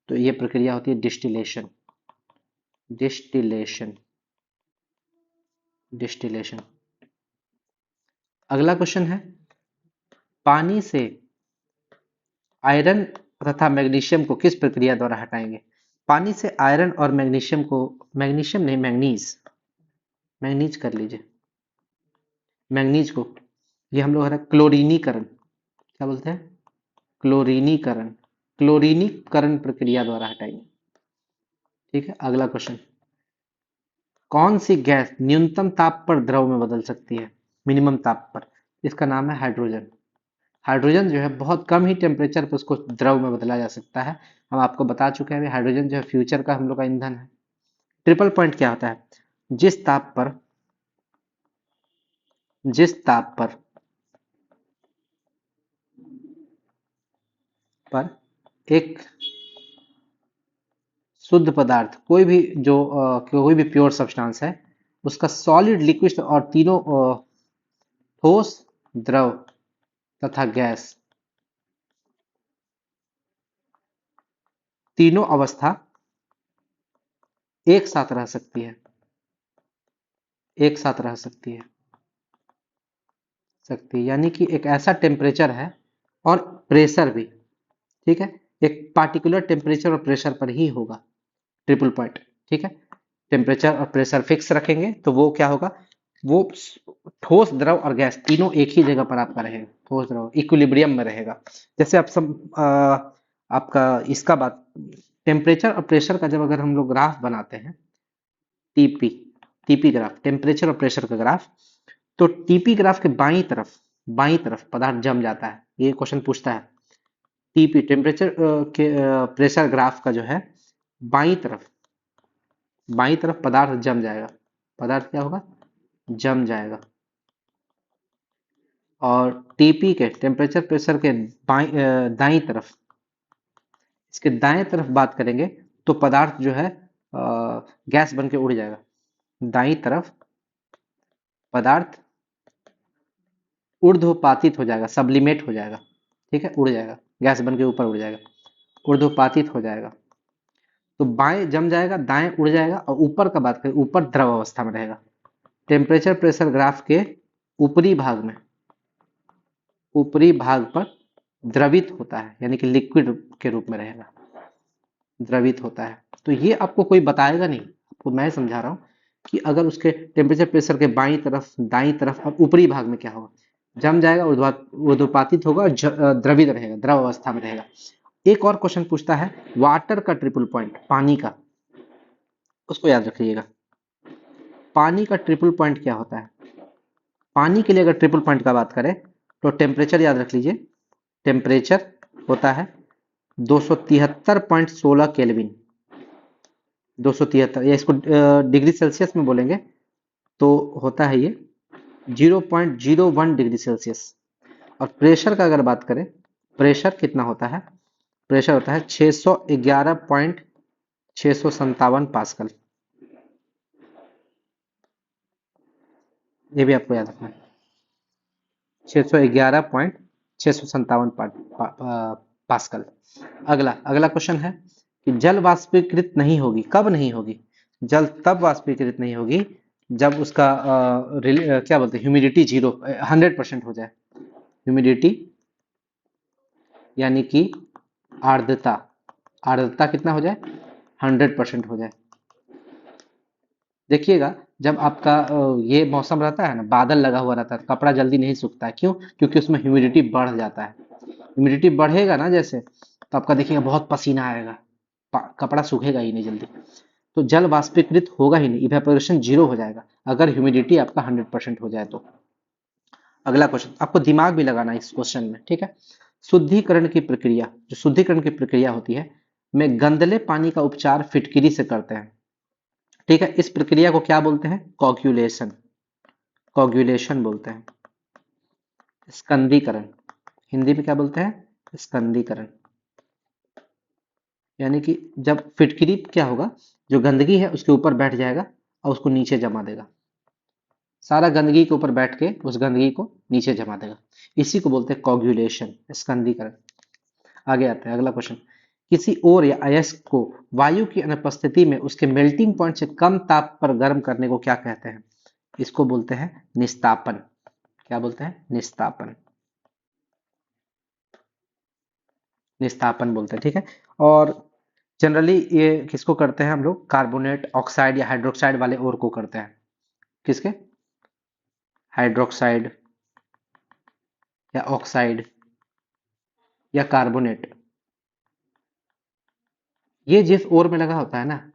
तो ये प्रक्रिया होती है डिस्टिलेशन, डिस्टिलेशन, डिस्टिलेशन। अगला क्वेश्चन है, पानी से आयरन तथा मैग्नीशियम को किस प्रक्रिया द्वारा हटाएंगे? पानी से आयरन और मैग्नीशियम को, मैग्नीशियम नहीं, मैग्नीज, मैग्नीज कर लीजिए, मैग्नीज को, ये हम लोग है क्लोरीनीकरण, क्या बोलते हैं? क्लोरीनीकरण, क्लोरीनीकरण प्रक्रिया द्वारा हटाएंगे। ठीक है, अगला क्वेश्चन, कौन सी गैस न्यूनतम ताप पर द्रव में बदल सकती है, मिनिमम ताप पर? इसका नाम है हाइड्रोजन। हाइड्रोजन जो है बहुत कम ही टेम्परेचर पर उसको द्रव में बदला जा सकता है। हम आपको बता चुके हैं हाइड्रोजन जो है फ्यूचर का हम लोग का ईंधन है। ट्रिपल पॉइंट क्या होता है? जिस ताप पर, जिस ताप पर एक शुद्ध पदार्थ, कोई भी जो कोई भी प्योर सब्सटेंस है, उसका सॉलिड, लिक्विड और तीनों ठोस, द्रव तथा गैस, तीनों अवस्था एक साथ रह सकती है, एक साथ रह सकती है, सकती है, यानी कि एक ऐसा टेम्परेचर है और प्रेशर भी। ठीक है, एक पार्टिकुलर टेम्परेचर और प्रेशर पर ही होगा ट्रिपल पॉइंट। ठीक है, टेम्परेचर और प्रेशर फिक्स रखेंगे तो वो क्या होगा? वो ठोस, द्रव और गैस तीनों एक ही जगह पर आपका रहेगा, ठोस द्रव इक्विलिब्रियम में रहेगा। जैसे आप सब आपका इसका बात, टेम्परेचर और प्रेशर का जब अगर हम लोग ग्राफ बनाते हैं, टीपी, टीपी ग्राफ, टेम्परेचर और प्रेशर का ग्राफ, तो टीपी ग्राफ के बाईं तरफ पदार्थ जम जाता है। ये क्वेश्चन पूछता है, टीपी टेम्परेचर के प्रेशर ग्राफ का जो है बाईं तरफ पदार्थ जम जाएगा, पदार्थ क्या होगा, जम जाएगा। और टीपी के टेम्परेचर प्रेशर के दाईं तरफ, इसके दाएं तरफ बात करेंगे तो पदार्थ जो है गैस बन के उड़ जाएगा। दाईं तरफ पदार्थ ऊर्ध्वपातित हो जाएगा, सब्लिमेट हो जाएगा, ठीक है, उड़ जाएगा, गैस बन के ऊपर उड़ जाएगा, ऊर्ध्वपातित हो जाएगा। तो बाएं जम जाएगा, दाएं उड़ जाएगा, और ऊपर का बात करें, ऊपर द्रव अवस्था में रहेगा। टेम्परेचर प्रेशर ग्राफ के ऊपरी भाग में, ऊपरी भाग पर द्रवित होता है, यानी कि लिक्विड के रूप में रहेगा, द्रवित होता है। तो ये आपको कोई बताएगा नहीं, आपको मैं समझा रहा हूँ कि अगर उसके टेम्परेचर प्रेशर के बाईं तरफ, दाईं तरफ और ऊपरी भाग में क्या होगा, जम जाएगा, ऊर्ध्वपातित होगा और द्रवित रहेगा, द्रव अवस्था में रहेगा। एक और क्वेश्चन पूछता है वाटर का ट्रिपल पॉइंट, पानी का, उसको याद रखिएगा। पानी का ट्रिपल पॉइंट क्या होता है? पानी के लिए अगर ट्रिपल पॉइंट का बात करें तो टेम्परेचर याद रख लीजिए, टेम्परेचर होता है 273.16 केल्विन, 273, या इसको डिग्री सेल्सियस में बोलेंगे तो होता है ये 0.01 डिग्री सेल्सियस। और प्रेशर का अगर बात करें, प्रेशर कितना होता है, प्रेशर होता है 611.657 पास्कल। ये भी आपको याद रखना है, 611.657 पास्कल। अगला अगला क्वेश्चन है कि जल वाष्पीकृत नहीं होगी, कब नहीं होगी? जल तब वाष्पीकृत नहीं होगी जब उसका क्या बोलते हैं, ह्यूमिडिटी 100% हो जाए। ह्यूमिडिटी यानी कि आर्द्रता, आर्द्रता कितना हो जाए, 100% हो जाए। देखिएगा जब आपका ये मौसम रहता है ना, बादल लगा हुआ रहता है, कपड़ा जल्दी नहीं सूखता है, क्यों? क्योंकि उसमें ह्यूमिडिटी बढ़ जाता है। ह्यूमिडिटी बढ़ेगा ना जैसे, तो आपका देखिएगा बहुत पसीना आएगा, कपड़ा सूखेगा ही नहीं जल्दी। तो जल वाष्पीकृत होगा ही नहीं, इवेपोरेशन 0 हो जाएगा अगर ह्यूमिडिटी आपका 100% हो जाए तो। अगला क्वेश्चन, आपको दिमाग भी लगाना है इस क्वेश्चन में, ठीक है। शुद्धिकरण की प्रक्रिया, जो शुद्धिकरण की प्रक्रिया होती है, में गंदले पानी का उपचार फिटकिरी से करते हैं, ठीक है। इस प्रक्रिया को क्या बोलते हैं? कोगुलेशन, कोगुलेशन बोलते हैं। स्कंदीकरण, हिंदी में क्या बोलते हैं? स्कंदीकरण। यानी कि जब फिटकिरी क्या होगा, जो गंदगी है उसके ऊपर बैठ जाएगा और उसको नीचे जमा देगा, सारा गंदगी के ऊपर बैठ के उस गंदगी को नीचे जमा देगा, इसी को बोलते हैं कोगुलेशन, स्कंदीकरण। आगे आते हैं, अगला क्वेश्चन, किसी और या अयस्क को वायु की अनुपस्थिति में उसके मेल्टिंग पॉइंट से कम ताप पर गर्म करने को क्या कहते हैं? इसको बोलते हैं निस्तापन। क्या बोलते हैं? निस्तापन, निस्तापन बोलते हैं, ठीक है। और जनरली ये किसको करते हैं हम लोग? कार्बोनेट, ऑक्साइड या हाइड्रोक्साइड वाले ओर को करते हैं। किसके? हाइड्रोक्साइड या ऑक्साइड या कार्बोनेट, ये जिस ओर में लगा होता है ना,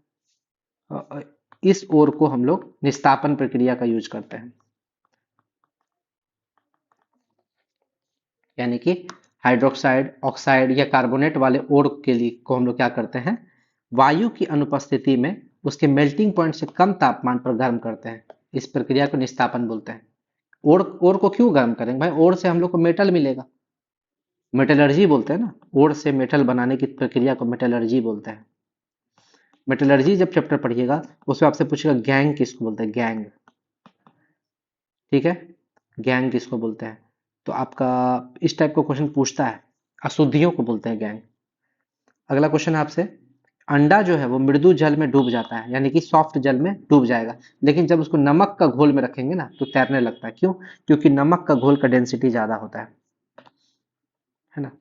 इस ओर को हम लोग निस्तापन प्रक्रिया का यूज करते हैं। यानी कि हाइड्रोक्साइड, ऑक्साइड या कार्बोनेट वाले ओर के लिए को हम लोग क्या करते हैं? वायु की अनुपस्थिति में उसके मेल्टिंग पॉइंट से कम तापमान पर गर्म करते हैं, इस प्रक्रिया को निस्तापन बोलते हैं। ओर को क्यों गर्म करेंगे भाई? ओर से हम लोग को मेटल मिलेगा, मेटलर्जी बोलते हैं ना, ओर से मेटल बनाने की प्रक्रिया को मेटलर्जी बोलते हैं। मेटलर्जी जब चैप्टर पढ़िएगा उसमें आपसे पूछेगा गैंग किसको बोलते हैं, गैंग, ठीक है, गैंग किसको बोलते हैं। तो आपका इस टाइप का क्वेश्चन पूछता है, अशुद्धियों को बोलते हैं गैंग। अगला क्वेश्चन आपसे, अंडा जो है वो मृदु जल में डूब जाता है, यानी कि सॉफ्ट जल में डूब जाएगा, लेकिन जब उसको नमक का घोल में रखेंगे ना तो तैरने लगता है, क्यों? क्योंकि नमक का घोल का डेंसिटी ज्यादा होता है ना,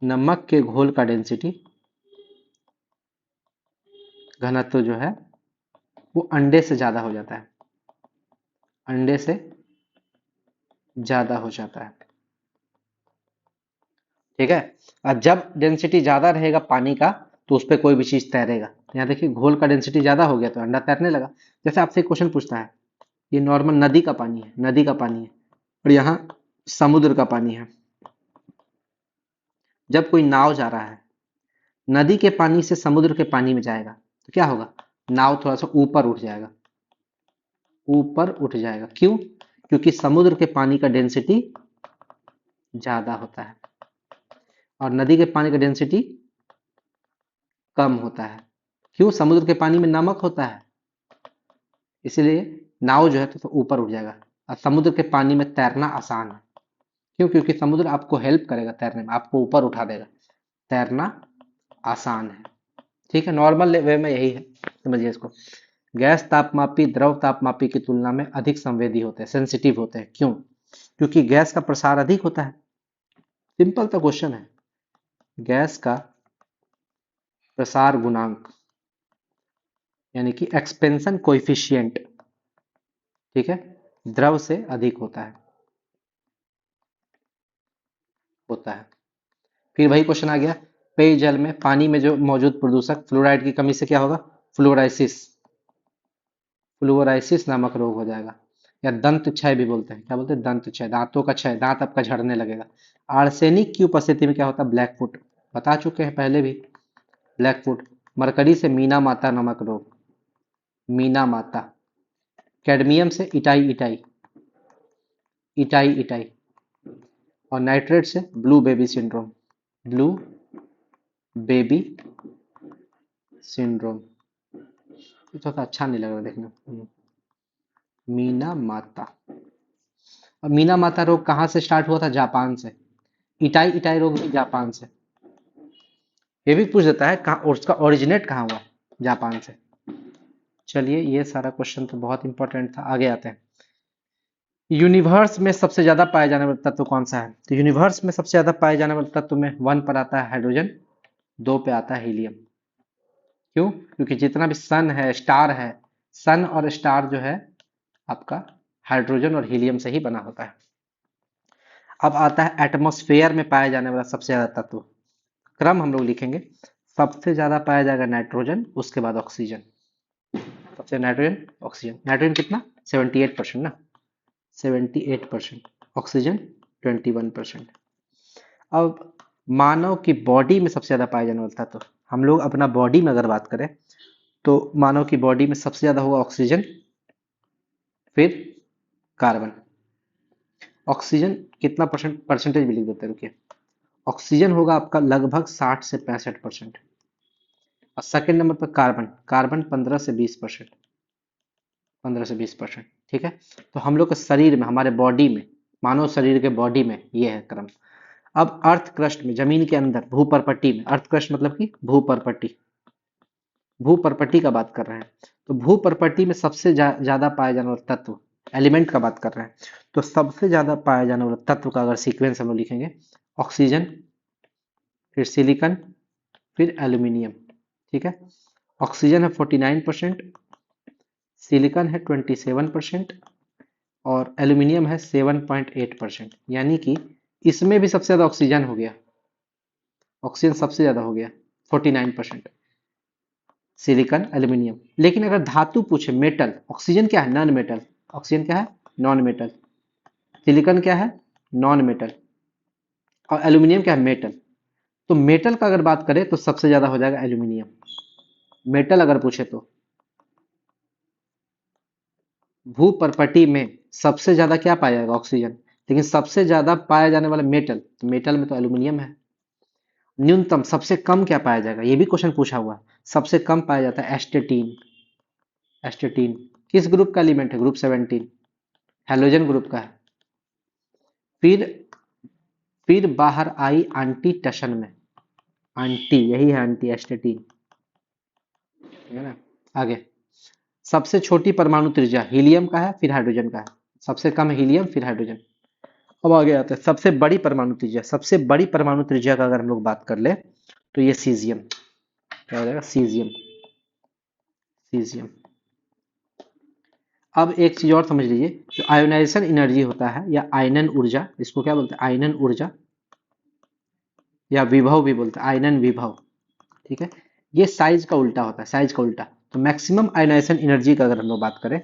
नमक के घोल का डेंसिटी, घनत्व जो है वो अंडे से ज्यादा हो जाता है, अंडे से ज्यादा हो जाता है। ठीक है। और जब डेंसिटी ज्यादा रहेगा पानी का तो उस पर कोई भी चीज तैरेगा। यहाँ देखिए घोल का डेंसिटी ज्यादा हो गया तो अंडा तैरने लगा। जैसे आपसे एक क्वेश्चन पूछता है, ये नॉर्मल नदी का पानी है, नदी का पानी है, और यहाँ समुद्र का पानी है। जब कोई नाव जा रहा है, नदी के पानी से समुद्र के पानी में जाएगा तो क्या होगा, नाव थोड़ा सा ऊपर उठ जाएगा, ऊपर उठ जाएगा। क्यों? क्योंकि समुद्र के पानी का डेंसिटी ज्यादा होता है और नदी के पानी का डेंसिटी कम होता है। क्यों? समुद्र के पानी में नमक होता है, इसलिए नाव जो है तो ऊपर उठ जाएगा। और समुद्र के पानी में तैरना आसान है। क्यों? क्योंकि समुद्र आपको हेल्प करेगा तैरने में, आपको ऊपर उठा देगा, तैरना आसान है। ठीक है, नॉर्मल वे में यही है, समझिए इसको। गैस तापमापी द्रव तापमापी की तुलना में अधिक संवेदी होते हैं, सेंसिटिव होते हैं। क्यों? क्योंकि गैस का प्रसार अधिक होता है। सिंपल सा क्वेश्चन है, गैस का प्रसार गुणांक यानी कि एक्सपेंशन कोएफिशिएंट, ठीक है, द्रव से अधिक होता है। फिर वही क्वेश्चन आ गया, पेयजल में पानी में जो मौजूद प्रदूषक फ्लोराइड की कमी से क्या होगा, फ्लोराइसिस, फ्लोराइसिस नामक रोग हो जाएगा। या दंत क्षय भी बोलते हैं, क्या बोलते हैं, दंत क्षय, दांतों का क्षय, दांत आपका झड़ने लगेगा। आर्सेनिक की उपस्थिति में क्या होता है, ब्लैक फुट, बता चुके हैं पहले भी, ब्लैक फुट। मरकरी से मीना माता नामक रोग, मीना माता। कैडमियम से इटाई इटाई, इटाई इटाई। और नाइट्रेट से blue baby syndrome, blue baby syndrome. ये थोड़ा अच्छा नहीं लग रहा देखने में। मीना माता। और मीना माता रोग कहाँ से स्टार्ट हुआ था, जापान से। इटाई इटाई रोग भी जापान से। ये भी पूछ देता है कहाँ, और उसका ओरिजिनेट कहाँ हुआ, जापान से। चलिए, ये सारा क्वेश्चन तो बहुत इंपॉर्टेंट था, आगे आते हैं। यूनिवर्स में सबसे ज्यादा पाए जाने वाला तत्व कौन सा है, तो यूनिवर्स में सबसे ज्यादा पाए जाने वाले तत्व में 1 पर आता है हाइड्रोजन, 2 पे आता है हीलियम। क्यों? क्योंकि जितना भी सन है, स्टार है, सन और स्टार जो है आपका हाइड्रोजन और हीलियम से ही बना होता है। अब आता है एटमॉस्फेयर में पाया जाने वाला सबसे ज्यादा तत्व। क्रम हम लोग लिखेंगे, सबसे ज्यादा पाया जाएगा नाइट्रोजन, उसके बाद ऑक्सीजन। सबसे नाइट्रोजन, ऑक्सीजन। नाइट्रोजन कितना, 78% ना, 78%। ऑक्सीजन 21%। अब मानव की बॉडी में सबसे ज्यादा पाया जाने वाला तत्व, हम लोग अपना बॉडी में अगर बात करें तो मानव की बॉडी में सबसे ज्यादा होगा ऑक्सीजन, फिर कार्बन। ऑक्सीजन कितना परसेंटेज भी लिख देते हैं, रुकिए। ऑक्सीजन होगा आपका लगभग 60 से 65%। और सेकंड नंबर पर कार्बन, कार्बन 15 से 20%, 15 से 20%। ठीक है, तो हम लोग के शरीर में, हमारे बॉडी में, मानव शरीर के बॉडी में ये है क्रम। अब अर्थ क्रस्ट में, जमीन के अंदर भूपर्पट्टी में, अर्थ क्रस्ट मतलब कि भूपर्पट्टी, भूपर्पट्टी का बात कर रहे हैं, तो भूपर्पट्टी में सबसे ज्यादा पाया जाने वाला तत्व, एलिमेंट का बात कर रहे हैं, तो सबसे ज्यादा पाया जाने वाला तत्व का अगर सीक्वेंस हम लोग लिखेंगे, ऑक्सीजन, फिर सिलिकॉन, फिर एल्यूमिनियम। ठीक है, ऑक्सीजन है 49%, सिलिकॉन है 27% और एल्यूमिनियम है 7.8%। यानी कि इसमें भी सबसे ज्यादा ऑक्सीजन हो गया, ऑक्सीजन सबसे ज्यादा हो गया 49%, सिलिकॉन एल्यूमिनियम। लेकिन अगर धातु पूछे, मेटल, ऑक्सीजन क्या है, नॉन मेटल, ऑक्सीजन क्या है, नॉन मेटल, सिलिकॉन क्या है, नॉन मेटल, और एल्यूमिनियम क्या है, मेटल। तो मेटल का अगर बात करें तो सबसे ज्यादा हो जाएगा एल्यूमिनियम, मेटल अगर पूछे तो। भूपर्पट्टी में सबसे ज्यादा क्या पाया जाएगा, ऑक्सीजन, लेकिन सबसे ज्यादा पाया जाने वाला मेटल, तो मेटल में तो एल्यूमिनियम है। न्यूनतम सबसे कम क्या पाया जाएगा, ये भी क्वेश्चन पूछा हुआ है, सबसे कम पाया जाता है एस्टेटीन। एस्टेटीन किस ग्रुप का एलिमेंट है, ग्रुप 17, हेलोजन ग्रुप का है। फिर फिर बाहर आई आंटी टशन में, आंटी यही है, आंटी एस्टेटीन, ठीक है ना। आगे, सबसे छोटी परमाणु त्रिज्या हीलियम का है, फिर हाइड्रोजन का है। सबसे कम हीलियम, फिर हाइड्रोजन। अब आगे आते हैं सबसे बड़ी परमाणु त्रिज्या। सबसे बड़ी परमाणु त्रिज्या का अगर हम लोग बात कर ले तो ये सीजियम, क्या हो जाएगा, सीजियम, सीजियम। अब एक चीज और समझ लीजिए, जो आयोनाइजेशन एनर्जी होता है या आयनन ऊर्जा, इसको क्या बोलते हैं, आयनन ऊर्जा या विभव भी बोलते हैं, आयनन विभव, ठीक है। ये साइज का उल्टा होता है, साइज का उल्टा। तो मैक्सिमम आयोनाइजेशन एनर्जी का अगर हम लोग बात करें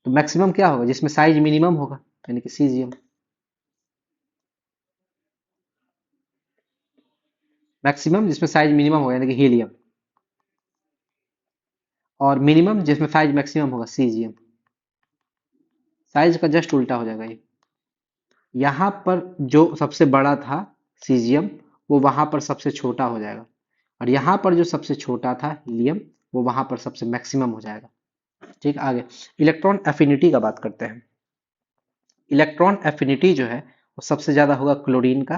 तो मैक्सिमम क्या होगा, जिसमें साइज मिनिमम होगा, यानी कि सीजियम। मैक्सिमम जिसमें साइज मिनिमम होगा यानी कि हीलियम, और मिनिमम जिसमें साइज मैक्सिमम होगा सीजियम। साइज का जस्ट उल्टा हो जाएगा ये। यहाँ पर जो सबसे बड़ा था सीजियम, वो वहां पर सबसे छोटा हो जाएगा, और यहाँ पर जो सबसे छोटा था हीलियम, वो वहां पर सबसे मैक्सिमम हो जाएगा। ठीक, आगे इलेक्ट्रॉन एफिनिटी का बात करते हैं। इलेक्ट्रॉन एफिनिटी जो है वो सबसे ज्यादा होगा क्लोरीन का,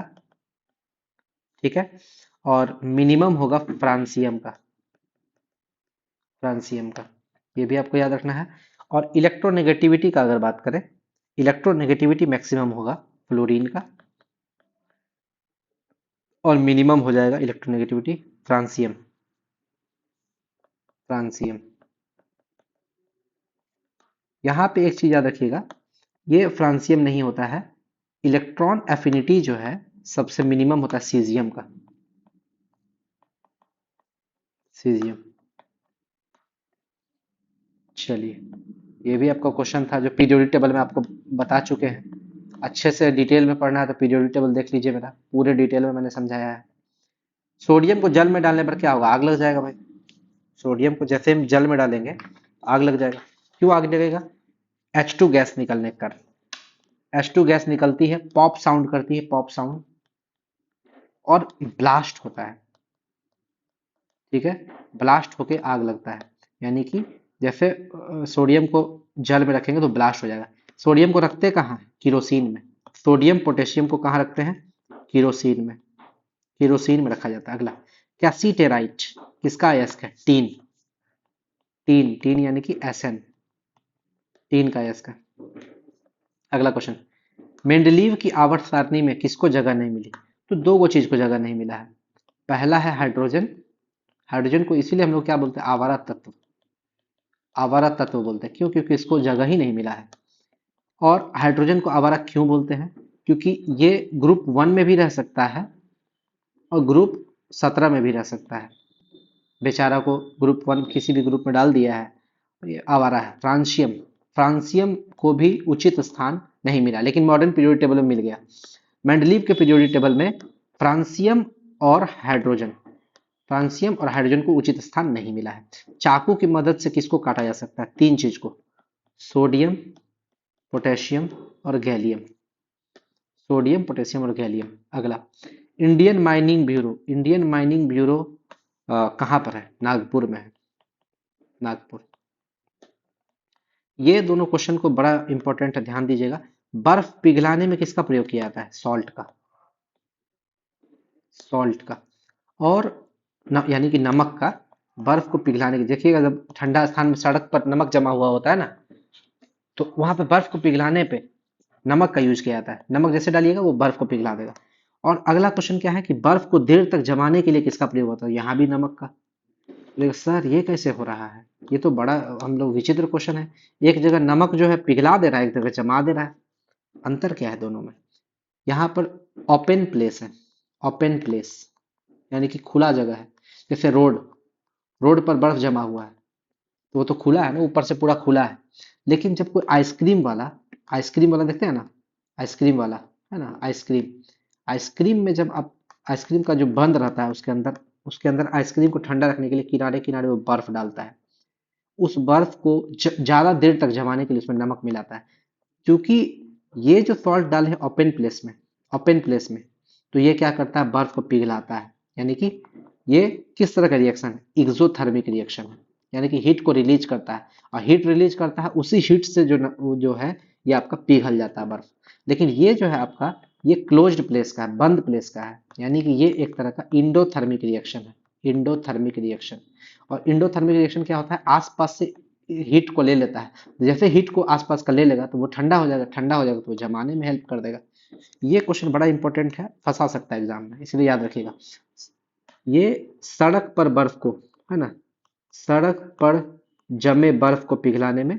ठीक है, और मिनिमम होगा फ्रांसियम का, फ्रांसियम का, ये भी आपको याद रखना है। और इलेक्ट्रोनेगेटिविटी का अगर बात करें, इलेक्ट्रोनेगेटिविटी मैक्सिमम होगा फ्लोरीन का, और मिनिमम हो जाएगा इलेक्ट्रोनेगेटिविटी फ्रांसियम, फ्रांसियम। यहाँ पे एक चीज याद रखिएगा, ये फ्रांसियम नहीं होता है, इलेक्ट्रॉन एफिनिटी जो है सबसे मिनिमम होता है सीजियम का, सीजियम। चलिए, ये भी आपका क्वेश्चन था जो पीरियोडिक टेबल में आपको बता चुके हैं। अच्छे से डिटेल में पढ़ना है तो पीरियोडिक टेबल देख लीजिए, मेरा पूरे डिटेल में मैंने समझाया है। सोडियम को जल में डालने पर क्या होगा, आग लग जाएगा भाई। सोडियम को जैसे हम जल में डालेंगे आग लग जाएगा। क्यों आग लगेगा, H2 गैस निकलने के कारण। H2 गैस निकलती है, पॉप साउंड करती है, पॉप साउंड, और ब्लास्ट होता है, ठीक है, ब्लास्ट होके आग लगता है। यानी कि जैसे सोडियम को जल में रखेंगे तो ब्लास्ट हो जाएगा। सोडियम को रखते कहाँ हैं, किरोसिन में। सोडियम पोटेशियम को कहाँ रखते हैं, किरोसिन में, किरोसिन में रखा जाता है। अगला कैसीटेराइट किसका अयस्क है, टीन, टीन, टीन यानी कि एसएन, टीन का अयस्क है। अगला क्वेश्चन, मेंडलीव की आवर्त सारणी में किसको जगह नहीं मिली, तो दो गो चीज को जगह नहीं मिला है। पहला है हाइड्रोजन, हाइड्रोजन को इसीलिए हम लोग क्या बोलते हैं, आवारा तत्व, आवारा तत्व बोलते हैं। क्यों, क्योंकि इसको जगह ही नहीं मिला है। और हाइड्रोजन को आवारा क्यों बोलते हैं, क्योंकि ये ग्रुप 1 में भी रह सकता है और ग्रुप 17 में भी रह सकता है। बेचारा को ग्रुप 1 किसी भी ग्रुप में डाल दिया है, ये आवारा है। फ्रांसियम, फ्रांसियम को भी उचित स्थान नहीं मिला, लेकिन मॉडर्न पीरियोडिक टेबल में मिल गया। मेंडलीव के पीरियोडिक टेबल में फ्रांसियम और हाइड्रोजन, फ्रांसियम और हाइड्रोजन को उचित स्थान नहीं मिला है। चाकू की मदद से किसको काटा जा सकता है, तीन चीज को, सोडियम, पोटेशियम और गैलियम, सोडियम, पोटेशियम और गैलियम। अगला Indian mining bureau, Indian mining bureau कहाँ पर है, नागपुर में है, नागपुर। ये दोनों क्वेश्चन को बड़ा इंपॉर्टेंट है, ध्यान दीजिएगा। बर्फ पिघलाने में किसका प्रयोग किया जाता है, सॉल्ट का, सॉल्ट का, और यानी कि नमक का। बर्फ को पिघलाने की, देखिएगा जब ठंडा स्थान में सड़क पर नमक जमा हुआ होता है ना, तो वहां पे बर्फ को पिघलाने पे नमक का यूज किया जाता है। नमक जैसे डालिएगा वो बर्फ को पिघला देगा। और अगला क्वेश्चन क्या है कि बर्फ को देर तक जमाने के लिए किसका प्रयोग होता है, यहाँ भी नमक का। लेकिन सर ये कैसे हो रहा है, ये तो बड़ा हम लोग विचित्र क्वेश्चन है। एक जगह नमक जो है पिघला दे रहा है, एक जगह जमा दे रहा है, अंतर क्या है दोनों में। यहाँ पर ओपन प्लेस है, ओपन प्लेस यानी कि खुला जगह है। जैसे रोड, रोड पर बर्फ जमा हुआ है तो वो तो खुला है ना, ऊपर से पूरा खुला है। लेकिन जब कोई आइसक्रीम वाला, आइसक्रीम वाला देखते हैं ना, आइसक्रीम वाला है ना, आइसक्रीम, आइसक्रीम में जब आप आइसक्रीम का जो बंद रहता है उसके अंदर, उसके अंदर आइसक्रीम को ठंडा रखने के लिए किनारे किनारे वो बर्फ डालता है। उस बर्फ को ज्यादा देर तक जमाने के लिए उसमें नमक मिलाता है। क्योंकि ये जो सॉल्ट डाले हैं ओपन प्लेस में, ओपन प्लेस में, तो ये क्या करता है, बर्फ को पिघलाता है। यानी कि ये किस तरह का रिएक्शन है, एक्सोथर्मिक रिएक्शन है, यानी कि हीट को रिलीज करता है, और हीट रिलीज करता है, उसी हीट से वो जो है ये आपका पिघल जाता है बर्फ। लेकिन ये जो है आपका, ये क्लोज्ड प्लेस का है, बंद प्लेस का है, यानी कि ये एक तरह का इंडोथर्मिक रिएक्शन है, इंडोथर्मिक रिएक्शन। और इंडोथर्मिक रिएक्शन क्या होता है, आसपास से हीट को ले लेता है। जैसे हीट को आसपास का ले लेगा तो वो ठंडा हो जाएगा, ठंडा हो जाएगा तो वो जमाने में हेल्प कर देगा। ये क्वेश्चन बड़ा इंपॉर्टेंट है, फंसा सकता है एग्जाम में, इसलिए याद रखिएगा। ये सड़क पर बर्फ को, है ना, सड़क पर जमे बर्फ को पिघलाने में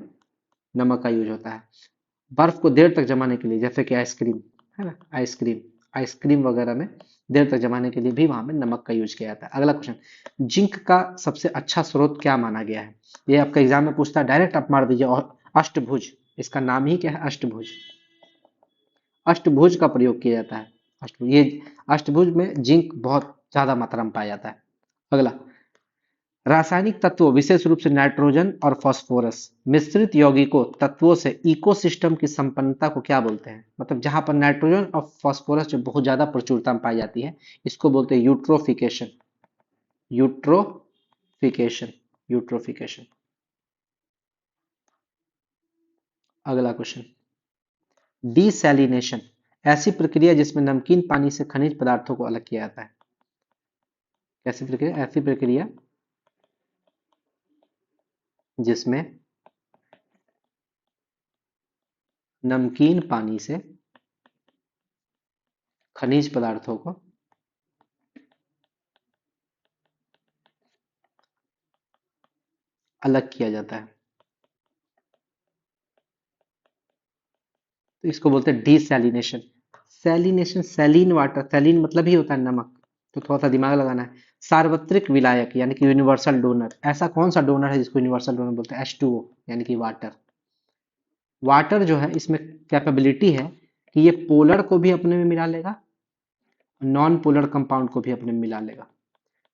नमक का यूज होता है। बर्फ को देर तक जमाने के लिए, जैसे कि आइसक्रीम है ना, आइसक्रीम आइसक्रीम वगैरह में देर तक जमाने के लिए भी वहां में नमक का यूज किया जाता है। अगला क्वेश्चन, जिंक का सबसे अच्छा स्रोत क्या माना गया है? ये आपका एग्जाम में पूछता है, डायरेक्ट आप मार दीजिए। और अष्टभुज, इसका नाम ही क्या है? अष्टभुज। अष्टभुज का प्रयोग किया जाता है। अष्टभुज, ये अष्टभुज में जिंक बहुत ज्यादा मात्रा में पाया जाता है। अगला, रासायनिक तत्वों विशेष रूप से नाइट्रोजन और फास्फोरस मिश्रित यौगिकों तत्वों से इकोसिस्टम की संपन्नता को क्या बोलते हैं? मतलब जहां पर नाइट्रोजन और फास्फोरस जो बहुत ज्यादा प्रचुरता में पाई जाती है, इसको बोलते हैं यूट्रोफिकेशन। Eutrophication, eutrophication. अगला क्वेश्चन, डिसैलिनेशन ऐसी प्रक्रिया जिसमें नमकीन पानी से खनिज पदार्थों को अलग किया जाता है। कैसी प्रक्रिया? ऐसी प्रक्रिया जिसमें नमकीन पानी से खनिज पदार्थों को अलग किया जाता है, तो इसको बोलते हैं डिसैलिनेशन। सैलिनेशन, सैलिन वाटर, सैलिन मतलब ही होता है नमक, तो थोड़ा सा दिमाग लगाना है। सार्वत्रिक विलायक यानी कि यूनिवर्सल डोनर, ऐसा कौन सा डोनर है जिसको यूनिवर्सल डोनर बोलते हैं? H2O यानी कि वाटर। वाटर जो है इसमें कैपेबिलिटी है कि ये पोलर को भी अपने में मिला लेगा, नॉन पोलर कंपाउंड को भी अपने में मिला लेगा।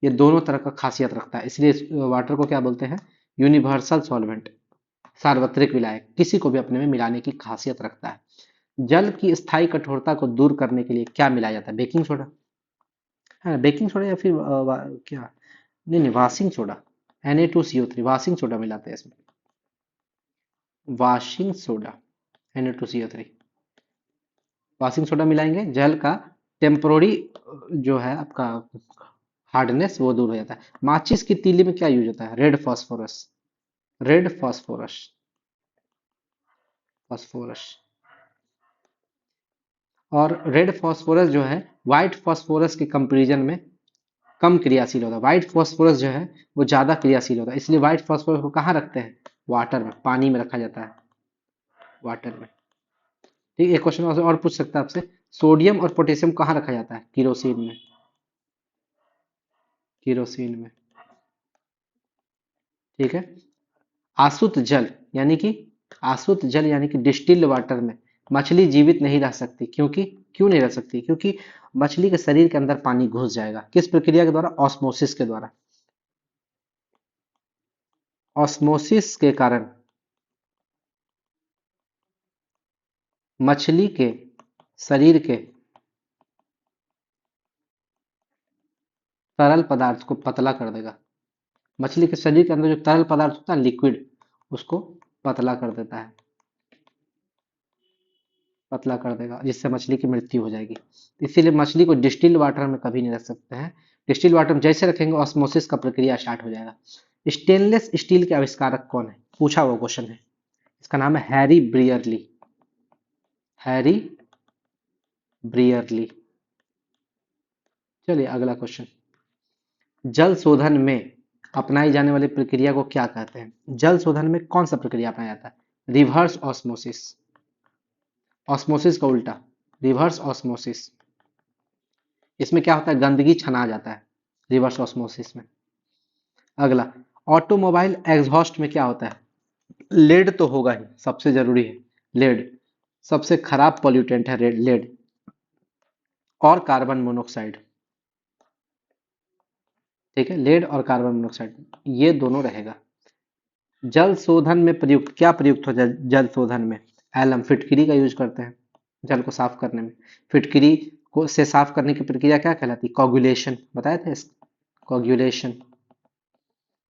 ये दोनों तरह का खासियत रखता है, इसलिए इस वाटर को क्या बोलते हैं? यूनिवर्सल सॉल्वेंट, सार्वत्रिक विलायक, किसी को भी अपने में मिलाने की खासियत रखता है। जल की स्थायी कठोरता को दूर करने के लिए क्या मिलाया जाता है? बेकिंग सोडा है, बेकिंग सोडा या फिर क्या, नहीं नहीं, washing soda, Na2CO3, washing soda मिलाते हैं इसमें, washing soda, Na2CO3, washing soda मिलाएंगे, जल का टेम्पोररी जो है आपका हार्डनेस वो दूर हो जाता है। माचिस की तीली में क्या यूज होता है? Red phosphorus, red phosphorus, phosphorus. और रेड फास्फोरस जो है व्हाइट फास्फोरस के कंपेरिजन में कम क्रियाशील होता है। व्हाइट फास्फोरस जो है वो ज्यादा क्रियाशील होता है, इसलिए व्हाइट फास्फोरस को कहाँ रखते हैं? वाटर में, पानी में रखा जाता है, वाटर में। ठीक, एक क्वेश्चन और पूछ सकता है आपसे, सोडियम और पोटेशियम कहाँ रखा जाता है? किरोसिन में, किरोसिन में। ठीक है। आसुत जल यानी कि, आसुत जल यानी कि डिस्टिल्ड वाटर में मछली जीवित नहीं रह सकती, क्योंकि, क्यों नहीं रह सकती? क्योंकि मछली के शरीर के अंदर पानी घुस जाएगा। किस प्रक्रिया के द्वारा? ऑस्मोसिस के द्वारा। ऑस्मोसिस के कारण मछली के शरीर के तरल पदार्थ को पतला कर देगा। मछली के शरीर के अंदर जो तरल पदार्थ होता है, लिक्विड, उसको पतला कर देता है, पतला कर देगा, जिससे मछली की मृत्यु हो जाएगी। इसीलिए मछली को डिस्टिल्ड वाटर में कभी नहीं रख सकते हैं। डिस्टिल्ड वाटर में जैसे रखेंगे ऑस्मोसिस का प्रक्रिया स्टार्ट हो जाएगा। स्टेनलेस स्टील के आविष्कारक कौन है? पूछा हुआ क्वेश्चन है। इसका नाम है हैरी ब्रियरली, हैरी ब्रियरली। चलिए अगला क्वेश्चन, जल शोधन में अपनाई जाने वाली प्रक्रिया को क्या कहते हैं? जल शोधन में कौन सा प्रक्रिया अपनाया जाता है? रिवर्स ऑस्मोसिस, ऑस्मोसिस का उल्टा, रिवर्स ऑस्मोसिस। इसमें क्या होता है? गंदगी छना जाता है रिवर्स ऑस्मोसिस में। अगला, ऑटोमोबाइल एग्जॉस्ट में क्या होता है? लेड तो होगा ही, सबसे जरूरी है लेड, सबसे खराब पॉल्यूटेंट है लेड, और कार्बन मोनोऑक्साइड। ठीक है, लेड और कार्बन मोनोऑक्साइड, ये दोनों रहेगा। जल शोधन में प्रयुक्त क्या प्रयुक्त हो जाए? जल शोधन में एलम, फिटकिरी का यूज करते हैं जल को साफ करने में। फिटकिरी को से साफ करने की प्रक्रिया क्या कहलाती है? कोगुलेशन, बताए थे, कोगुलेशन,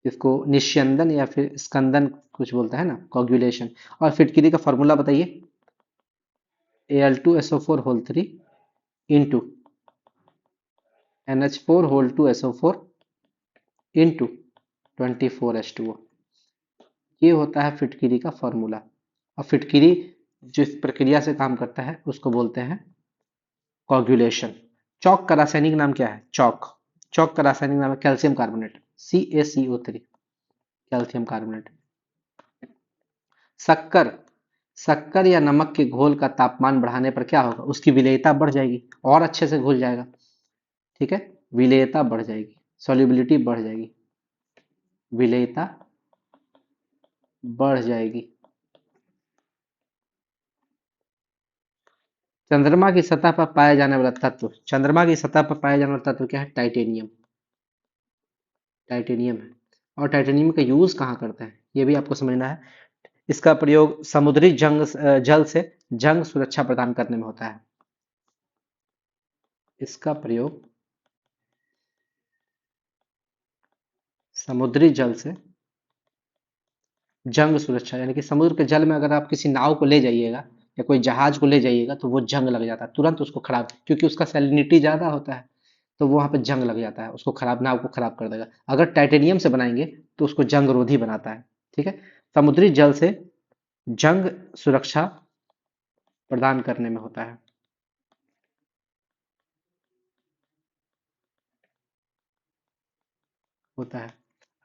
इसको निस्यंदन या फिर स्कंदन कुछ बोलता है ना, कोगुलेशन। और फिटकिरी का फॉर्मूला बताइए? Al2SO4 whole 3 into NH4 whole 2 SO4 into 24H2O, ये होता है फिटकिरी का फॉर्मूला। और फिटकिरी जिस प्रक्रिया से काम करता है उसको बोलते हैं कोगुलेशन। चौक का रासायनिक नाम क्या है? चौक, चौक का रासायनिक नाम है calcium carbonate, CaCO3, calcium carbonate. शक्कर शक्कर या नमक के घोल का तापमान बढ़ाने पर क्या होगा, उसकी विलेयता बढ़ जाएगी और अच्छे से घुल जाएगा। ठीक है, विलेयता बढ़ जाएगी, सॉल्युबिलिटी बढ़ जाएगी, विलेयता बढ़ जाएगी। चंद्रमा की सतह पर पाया जाने वाला तत्व, चंद्रमा की सतह पर पाया जाने वाला तत्व क्या है, टाइटेनियम। टाइटेनियम है। और टाइटेनियम का यूज कहाँ करते हैं ये भी आपको समझना है। इसका प्रयोग समुद्री जल से जंग सुरक्षा प्रदान करने में होता है। इसका प्रयोग समुद्री जल से जंग सुरक्षा, यानी कि समुद्र के जल में अगर आप किसी नाव को ले जाइएगा या कोई जहाज को ले जाइएगा तो वो जंग लग जाता है तुरंत उसको खराब, क्योंकि उसका सैलिनिटी ज्यादा होता है, तो वो वहां पे जंग लग जाता है, उसको खराब, नाव को खराब कर देगा। अगर टाइटेनियम से बनाएंगे तो उसको जंग रोधी बनाता है। ठीक है, समुद्री जल से जंग सुरक्षा प्रदान करने में होता है। होता है।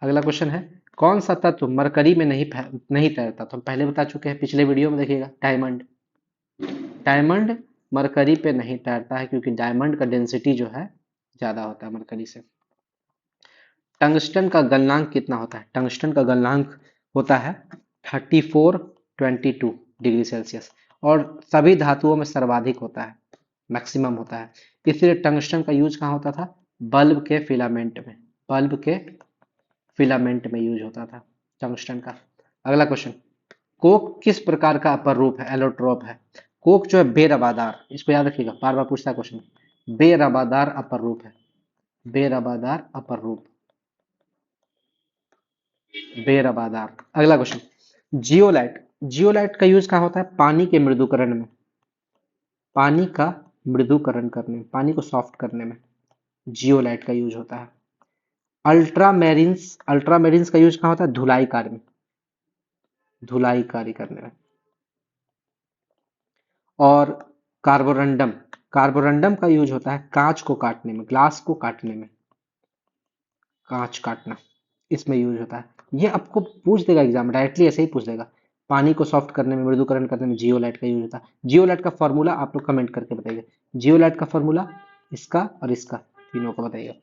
अगला क्वेश्चन है, कौन सा तत्व मरकरी में नहीं तैरता, तो हम पहले बता चुके हैं, पिछले वीडियो में देखिएगा, डायमंड। डायमंड मरकरी पे नहीं तैरता है क्योंकि डायमंड का डेंसिटी जो है ज्यादा होता है मरकरी से। टंगस्टन का गलनांक कितना होता है, टंगस्टन का गलनांक होता है 3422 डिग्री सेल्सियस, और सभी धातुओं में सर्वाधिक होता है, मैक्सिमम होता है। इसलिए टंगस्टन का यूज कहाँ होता था, बल्ब के फिलामेंट में, बल्ब के फिलामेंट में यूज होता था टंगस्टन का। अगला क्वेश्चन, कोक किस प्रकार का अपर रूप है, एलोट्रोप है। कोक जो है बेरबादार, इसको याद रखिएगा, बार बार पूछता है क्वेश्चन, बेरबादार अपर रूप है, बेरबादार अपर रूप, बेरबादार। अगला क्वेश्चन, जियोलाइट, जियोलाइट का यूज कहाँ होता है, पानी के मृदुकरण में, पानी का मृदुकरण करने में, पानी को सॉफ्ट करने में जियोलाइट का यूज होता है। अल्ट्रामेरिन्स, अल्ट्रामेरिन्स का यूज कहाँ होता है, धुलाई कार्य में, धुलाई कार्य करने में। और कार्बोरंडम, कार्बोरंडम का यूज होता है कांच को काटने में, ग्लास को काटने में, कांच काटना, इसमें यूज होता है। ये आपको पूछ देगा एग्जाम, डायरेक्टली ऐसे ही पूछ देगा, पानी को सॉफ्ट करने में, मृदुकरण करने में जियोलाइट का यूज होता है। जियोलाइट का फॉर्मूला आप लोग कमेंट करके बताइए, जियोलाइट का फॉर्मूला इसका और इसका, तीनों का बताइएगा।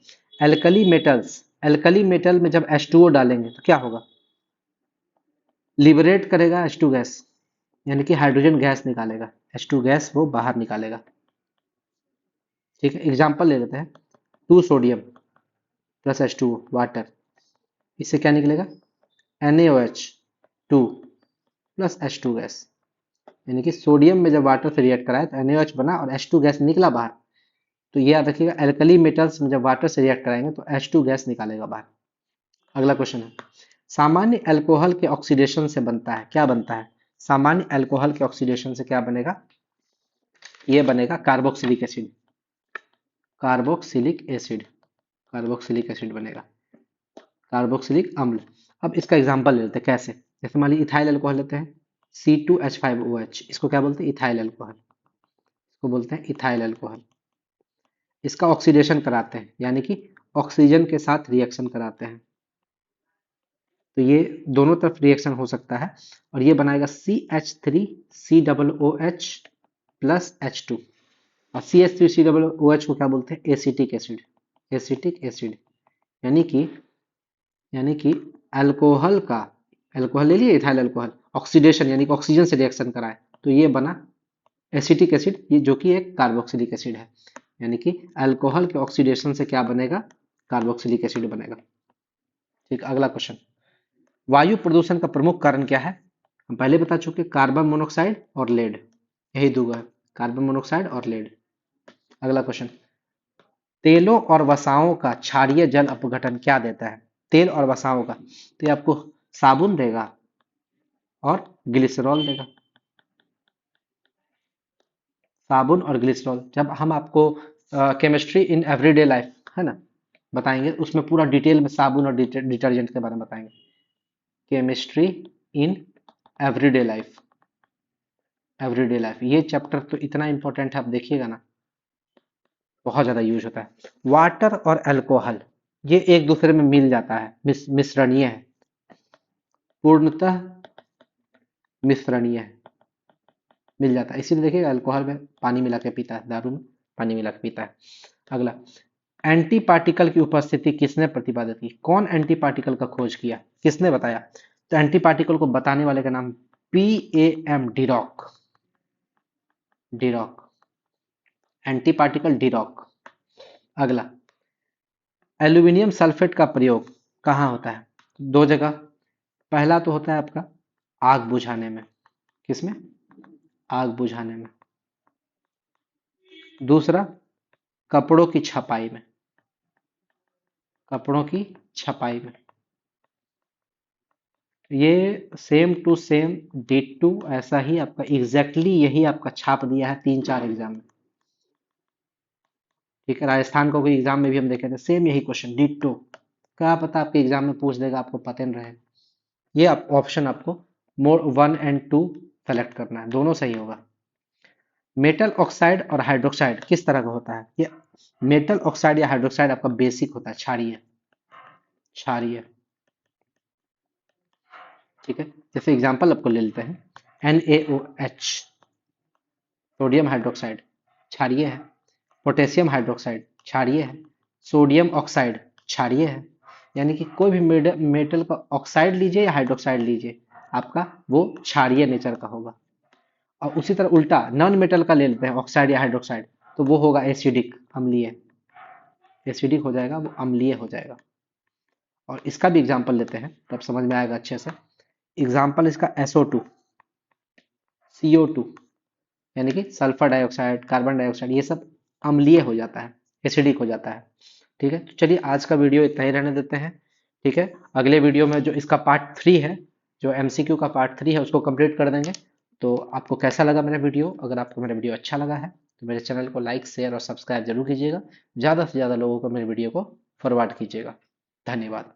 एल्कली मेटल्स, एल्कली मेटल में जब H2O डालेंगे तो क्या होगा, लिबरेट करेगा H2 गैस, यानी कि हाइड्रोजन गैस निकालेगा, H2 गैस वो बाहर निकालेगा। ठीक है, एग्जाम्पल ले लेते हैं, 2 सोडियम प्लस H2O वाटर, इससे क्या निकलेगा, NaOH2 प्लस H2 गैस, यानी कि सोडियम में जब वाटर से रिएक्ट कराए तो NaOH बना और H2 गैस निकला बाहर। तो ये याद रखिएगा, एल्कली मेटल्स में जब वाटर से रिएक्ट कराएंगे तो H2 गैस निकालेगा बाहर। अगला क्वेश्चन है, सामान्य अल्कोहल के ऑक्सीडेशन से बनता है, क्या बनता है, सामान्य अल्कोहल के ऑक्सीडेशन से क्या बनेगा, ये बनेगा carboxylic acid, carboxylic acid, carboxylic acid बनेगा, कार्बोक्सिलिक अम्ल। अब इसका एग्जांपल ले लेते हैं, कैसे, जैसे मान लीजिए इथाइल अल्कोहल लेते हैं, C2H5OH, इसको क्या बोलते हैं, इथाइल अल्कोहल, इसको बोलते हैं इथाइल अल्कोहल। इसका ऑक्सीडेशन कराते हैं, यानी कि ऑक्सीजन के साथ रिएक्शन कराते हैं, तो ये दोनों तरफ रिएक्शन हो सकता है, और ये बनाएगा CH3COOH प्लस H2, और CH3COOH को क्या बोलते हैं, एसिटिक एसिड, एसिटिक एसिड, यानी कि यानी कि अल्कोहल का, अल्कोहल ले लिए इथाइल अल्कोहल, ऑक्सीडेशन यानी कि ऑक्सीजन से रिएक्शन कराए तो ये बना एसिटिक एसिड, ये जो कि एक कार्बोक्सिलिक एसिड है, यानी कि अल्कोहल के ऑक्सीडेशन से क्या बनेगा, कार्बोक्सिलिक एसिड बनेगा। ठीक, अगला क्वेश्चन, वायु प्रदूषण का प्रमुख कारण क्या है, हम पहले बता चुके, कार्बन मोनोक्साइड और लेड, यही दो है, कार्बन मोनोक्साइड और लेड। अगला क्वेश्चन, तेलों और वसाओं का क्षारीय जल अपघटन क्या देता है, तेल और वसाओं का, तो ये आपको साबुन देगा और ग्लिसरॉल देगा, साबुन और ग्लिसरॉल। जब हम आपको केमिस्ट्री इन एवरीडे लाइफ है ना बताएंगे, उसमें पूरा डिटेल में साबुन और डिटर्जेंट के बारे में बताएंगे, chemistry in everyday life, everyday life, ये चैप्टर तो इतना इंपॉर्टेंट है, आप देखिएगा ना, बहुत ज्यादा यूज होता है। वाटर और अल्कोहल ये एक दूसरे में मिल जाता है, मिश्रणीय है, पूर्णतः मिश्रणीय है, मिल जाता है। इसीलिए देखिएगा अल्कोहल में पानी मिला के पीता है, दारू में पानी मिला के पीता है। अगला, एंटी पार्टिकल की उपस्थिति किसने प्रतिपादित की? कौन एंटी पार्टिकल का खोज किया, किसने बताया? तो एंटी पार्टिकल को बताने वाले का नाम पीएएम डिरॉक, डिरॉक, एंटी पार्टिकल डिरॉक। अगला, एल्यूमिनियम सल्फेट का प्रयोग कहाँ होता है? दो जगह। पहला तो होता है आपका आग बुझाने में, किसमें? आग बुझाने में। दूसरा कपड़ों की छपाई में, कपड़ों की छपाई में। ये सेम टू सेम डिट्टू ऐसा ही आपका एग्जैक्टली यही आपका छाप दिया है 3-4 एग्जाम में। ठीक है, राजस्थान को कोई एग्जाम में भी हम देखे थे, सेम यही क्वेश्चन डिट्टो। क्या पता आपके एग्जाम में पूछ देगा, आपको पता नहीं रहे। ये आप ऑप्शन आपको मोर 1 एंड 2 सेलेक्ट करना है, दोनों सही होगा। मेटल ऑक्साइड और हाइड्रोक्साइड किस तरह का होता है? ये मेटल ऑक्साइड या हाइड्रोक्साइड आपका बेसिक होता है, क्षारीय, क्षारीय। ठीक है, जैसे एग्जांपल आपको ले लेते हैं, NaOH सोडियम हाइड्रोक्साइड क्षारीय है, पोटेशियम हाइड्रोक्साइड क्षारीय है, सोडियम ऑक्साइड क्षारीय है। यानी कि कोई भी मेटल का ऑक्साइड लीजिए या हाइड्रोक्साइड लीजिए, आपका वो क्षारीय नेचर का होगा। और उसी तरह उल्टा नॉन मेटल का ले लेते हैं, ऑक्साइड या हाइड्रोक्साइड, तो वो होगा एसिडिक, अम्लीय, एसिडिक हो जाएगा, वो अम्लीय हो जाएगा। और इसका भी एग्जाम्पल लेते हैं तब समझ में आएगा अच्छे से। एग्जाम्पल इसका SO2, CO2, यानी कि सल्फर डाइऑक्साइड, कार्बन डाइऑक्साइड, ये सब अम्लीय हो जाता है, एसिडिक हो जाता है। ठीक है, तो चलिए आज का वीडियो इतना ही रहने देते हैं। ठीक है, अगले वीडियो में जो इसका पार्ट 3 है, जो MCQ का पार्ट 3 है, उसको कंप्लीट कर देंगे। तो आपको कैसा लगा मेरा वीडियो? अगर आपको मेरा वीडियो अच्छा लगा है तो मेरे चैनल को लाइक, शेयर और सब्सक्राइब जरूर कीजिएगा। ज़्यादा से ज़्यादा लोगों को मेरे वीडियो को फॉरवर्ड कीजिएगा। धन्यवाद।